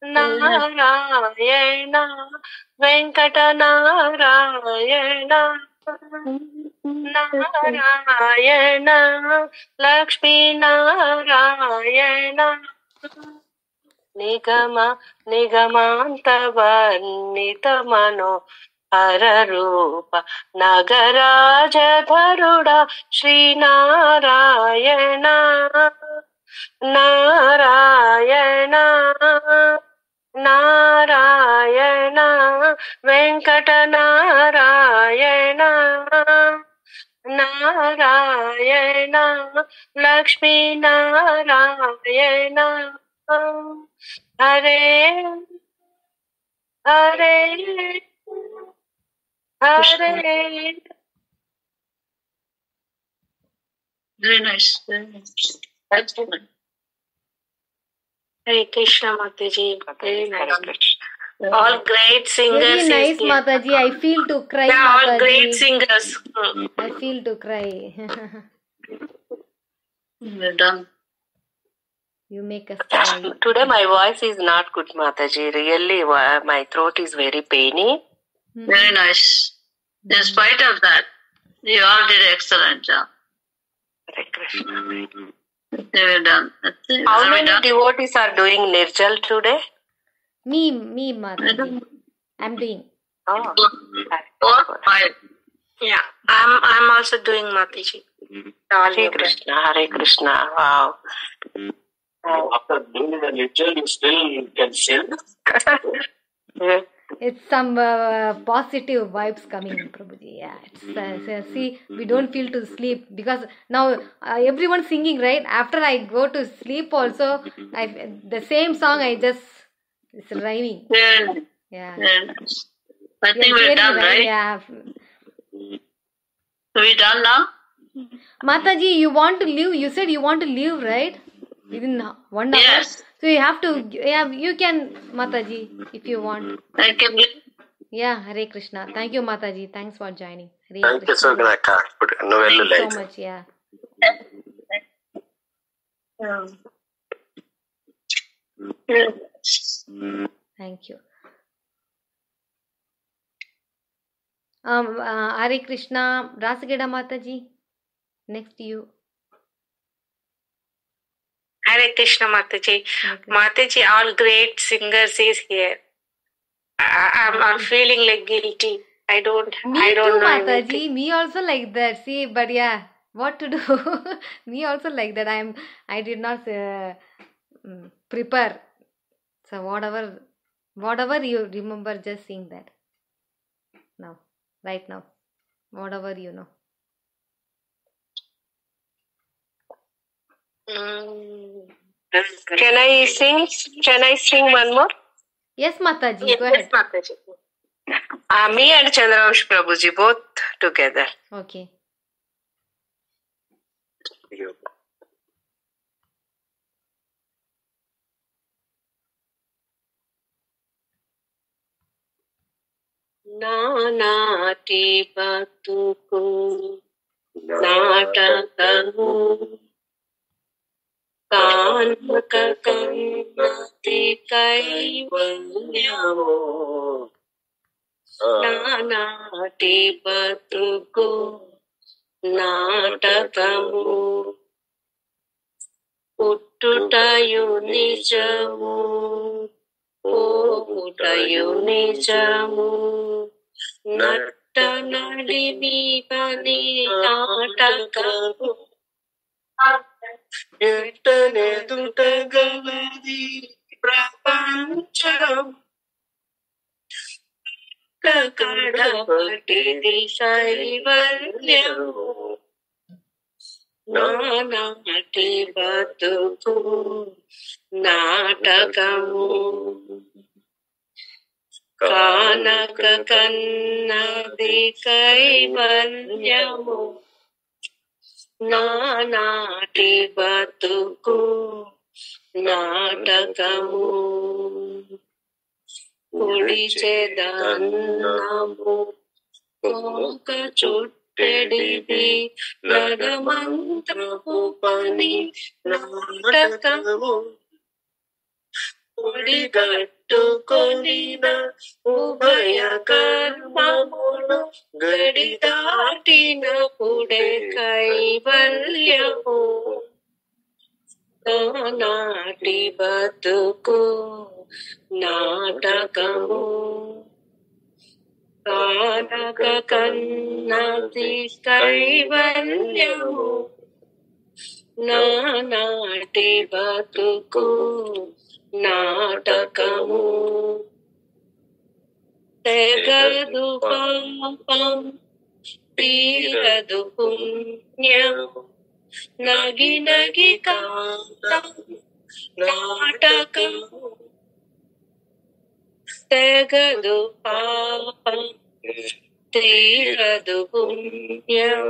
నారాయణ వెంకటనారాయణ నారాయణ లక్ష్మీనారాయణ నిగమాంతవర్ణిత మనోహర రూప నగరాజధరుడ Sri Narayana Narayana Narayana Venkata Narayana Narayana Lakshmi Narayana Hare Hare Hare. Very nice. Very nice. Excellent. Hare Krishna Mataji. Very nice. All great singers. Very nice, Mataji. I feel to cry. Yeah, all Mataji. great singers. I feel to cry. We're done. You make us cry. Today my voice is not good, Mataji. Really, my throat is very painy. Very nice. In spite of that, you all did excellent job. Hare Krishna. We're done. How Are we many done? devotees are doing Nirjal today? Me, Mataji. I'm doing. Oh. 4, 5. Yeah, I'm also doing Mataji. Hare Krishna, Hare Krishna. Wow. After doing the ritual, you still can sing. It's some positive vibes coming, Prabhuji. Yeah, it's see, we don't feel to sleep because now everyone's singing, right? After I go to sleep, also, the same song it's rhyming. Very nice. Yeah, Very nice. I think You're we're very done, right? Yeah, Are we done now? Mataji, you want to leave? You said you want to leave, right? Within 1 hour. Yes. So you have to. Yeah, you can, Mataji, if you want. I can leave. Yeah, Hare Krishna. Thank you, Mataji. Thanks for joining. Hare Thank you, Krishna. Sugnaka. No, Thank you so much. Yeah. Thank you. Hare Krishna, Rasageda Mataji. Next to you. Hare Krishna Mataji. Mataji, all great singers is here. I'm feeling like guilty. I don't Me too, know Mataji. anything. Me also like that. See, but yeah, what to do? Me also like that. I did not prepare. So whatever you remember, just sing that. Now, right now, whatever you know. Can I sing? Can I sing one more? Yes, Mataji. Go ahead. Yes, Mataji. Me and Chandravanshi Prabhuji both together. Okay. నానాటి బతుకు నాటకము కానుక కన్నతి కైవల్యము నానాటి బతుకు నాటకము పుట్టుటయు నిజము పోవుటయు నిజము నట్ట నడిమి పని నాటకము ఎట్టనెదుటగలది ప్రపంచం కడపటిది శైవల్యము నానాటి బతుకు నాటకము కానక కన్నది కైవల్యము నానాటి బతుకు నాటకము పొడిచెదన్నము ఒక చుట్టెడిది నగమంత్రపు పని నాటకము ఒడిగట్టుకొనిన ఉభయ కర్మములు గడి దాటినప్పుడే కైవల్యము నానాటి బతుకు నాటకము కానక కన్నది కైవల్యము నానాటి బతుకు నాటకము తెగదు పాపం తీరదు పుణ్యం నగి నగి కాంతం నాటకము తెగదు పాపం తీరదు పుణ్యం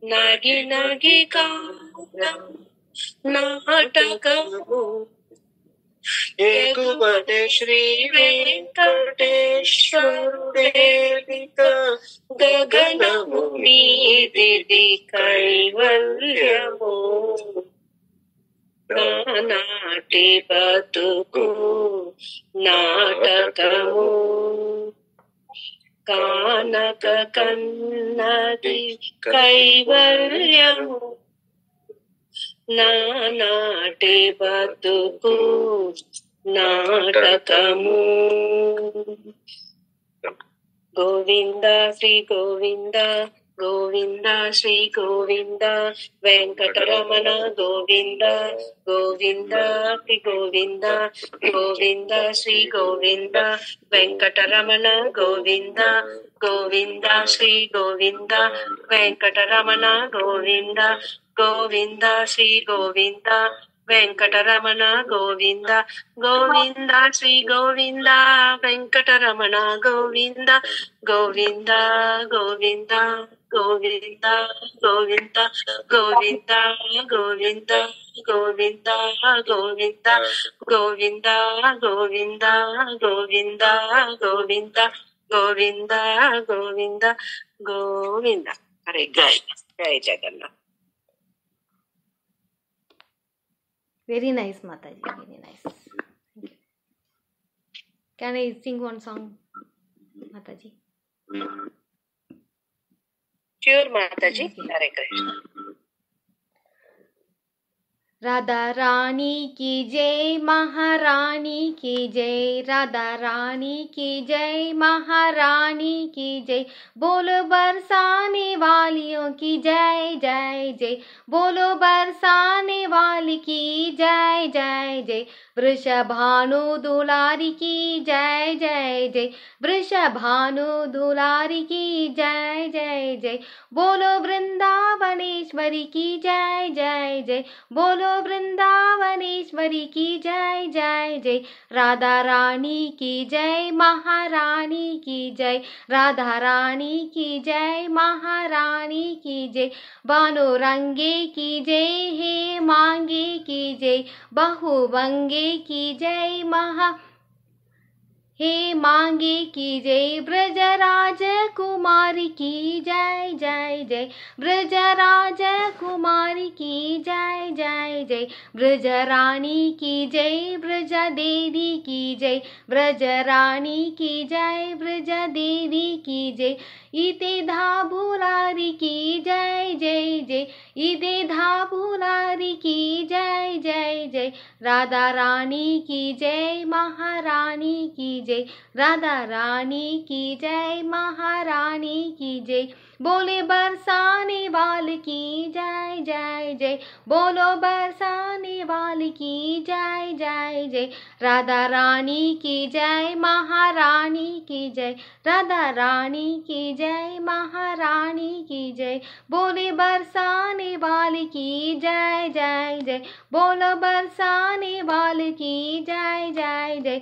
నగి నగి కాంతం నాటకము ఎగుమతి శ్రీ వెంకటేశ్వరుడేలిక గగనము మీదిది కైవల్యము నానాటి బతుకు నాటకము కానక కన్నది కైవల్యము నానాటి బతుకు నాటకము గోవింద శ్రీ గోవింద గోవింద శ్రీ గోవింద వెంకటరమణ గోవింద గోవింద శ్రీ గోవింద గోవింద శ్రీ గోవింద వెంకటరమణ గోవింద గోవింద శ్రీ గోవింద వెంకటరమణ గోవింద గోవింద శ్రీ గోవింద వెంకటరమణ గోవింద గోవింద శ్రీ గోవింద వెంకటరమణ గోవింద గోవింద గోవింద గోవింద గోవింద గోవింద గోవింద గోవింద గోవింద గోవింద గోవింద గోవింద గోవింద గోవింద గోవింద గోవింద హరే జై జై Jagannadh. Very nice, Mataji. Very nice. Can I sing one song, Mataji? Sure, Mataji. Hare Krishna. Radha Rani की जय, महारानी की जय, राधा रानी की जय, महारानी की जय, बोलो बरसाने वालियों की जय जय जय, बोलो बरसाने वाली की जय जय जय, वृषभानु दुलारी की जय जय जय, वृषभानु दुलारी की जय जय जय, बोलो वृंदावनेश्वरी की जय जय जय, बोलो वृंदावनेश्वरी की जय जय जय, राधा रानी की जय, महारानी की जय, राधा रानी की जय, महारानी की जय, भानुरंगे की जय, हे मांगे की जय, बहुवंगे की जय, महा हे मांगे की जय, ब्रजराज कुमारी की जय जय जय, ब्रजराज कुमारी की जय जय जय, ब्रजरानी की जय, ब्रजा देवी की जय, ब्रजरानी की जय, ब्रजा देवी की जय, इते धाबुलारी की जय जय जय, इते धाबुलारी की जय जय जय, राधा रानी की जय, महारानी की जय, राधा रानी की जय, महारानी की जय, बोले बरसाने वाले की जय जय जय, बोलो बरसाने वाले की जय जय जय, राधा रानी की जय, महारानी की जय, राधा रानी की जय, महारानी की जय, बोले बरसाने वाले की जय जय जय, बोलो बरसाने वाले की जय जय जय,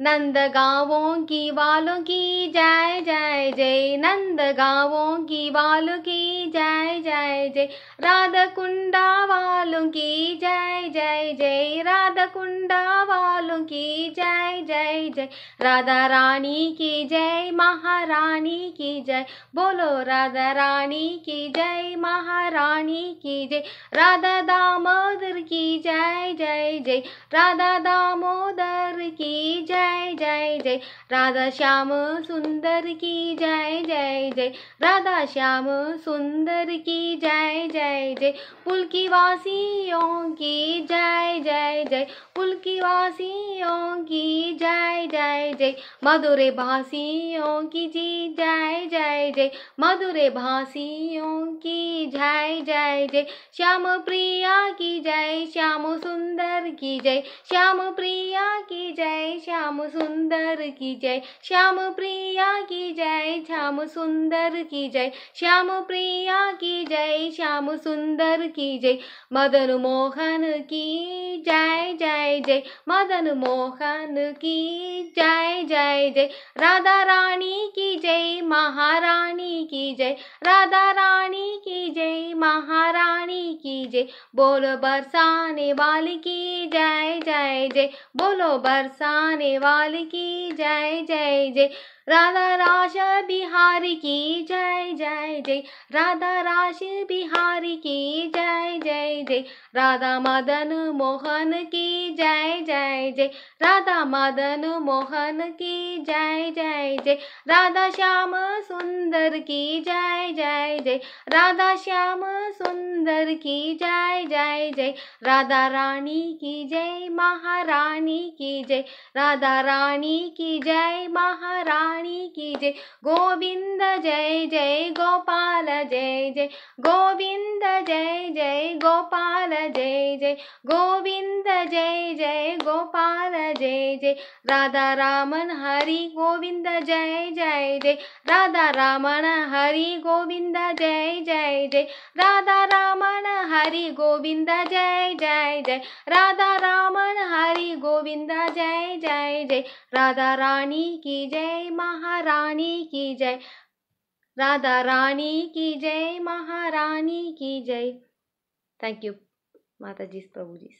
नंद गाँवों की वालों की जय जय जय, नंद गाँवों की वालों की जय जय जय, राधा कुंडा वालों की जय जय जय, राधा कुंडा वालों की जय जय जय, राधा रानी की जय, महारानी की जय, बोलो राधा रानी की जय, महारानी की जय, राधा दामोदर की जय जय जय, राधा दामोदर की जय जय जय जय, राधा श्याम सुंदर की जय जय जय, राधा श्याम सुंदर की जय जय जय, पुलकी वासियों की जय जय जय, पुलकी वासियों की जय जय जय, मधुरे भासियों की जी जय जय जय, मधुरे भासियों की जय जय जय, श्याम प्रिया की जय, श्याम सुंदर की जय, श्याम प्रिया की जय, श्याम सुंदर की जय, श्याम प्रिया की जय, श्याम सुंदर की जय, श्याम प्रिया की जय, श्याम सुंदर की जय, मदन मोहन की जय जय जय, मदन मोहन की जय जय जय, राधा रानी की जय, महारानी की जय, राधा रानी की जय, महारानी की जय, बोलो बरसाने वाली की जय जय जय, बोलो बरसाने वाली की जय जय जय, राधा रास बिहारी की जय जय जय, राधा रास बिहारी की जय जय जय, राधा मदन मोहन की जय जय जय, राधा मदन मोहन की जय जय जय, राधा श्याम सुंदर की जय जय जय, राधा श्याम सुंदर की जय जय जय, राधा रानी की जय, महारानी की जय, राधा रानी की जय, महारानी की जय, गोविंद जय जय, गोपाल जय जय, गोविंद जय जय, गोपाल जय जय, गोविंद जय जय, गोपाल जय जय, राधा रामन हरि गोविंद जय जय जय, राधा रामन हरि गोविंद जय जय जय, राधा रामन हरि गोविंद जय जय जय, राधा रामन हरि गोविंद जय जय जय, राधा रानी की जय, महारानी की जय, राधा रानी की जय, महारानी की जय. थैंक यू माता जी, प्रभु जी.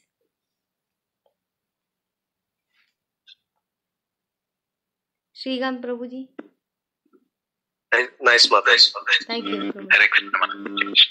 श्रीकांत प्रभु जी. Nice, Mata. Thank you, Prabhu. Hare Krishna.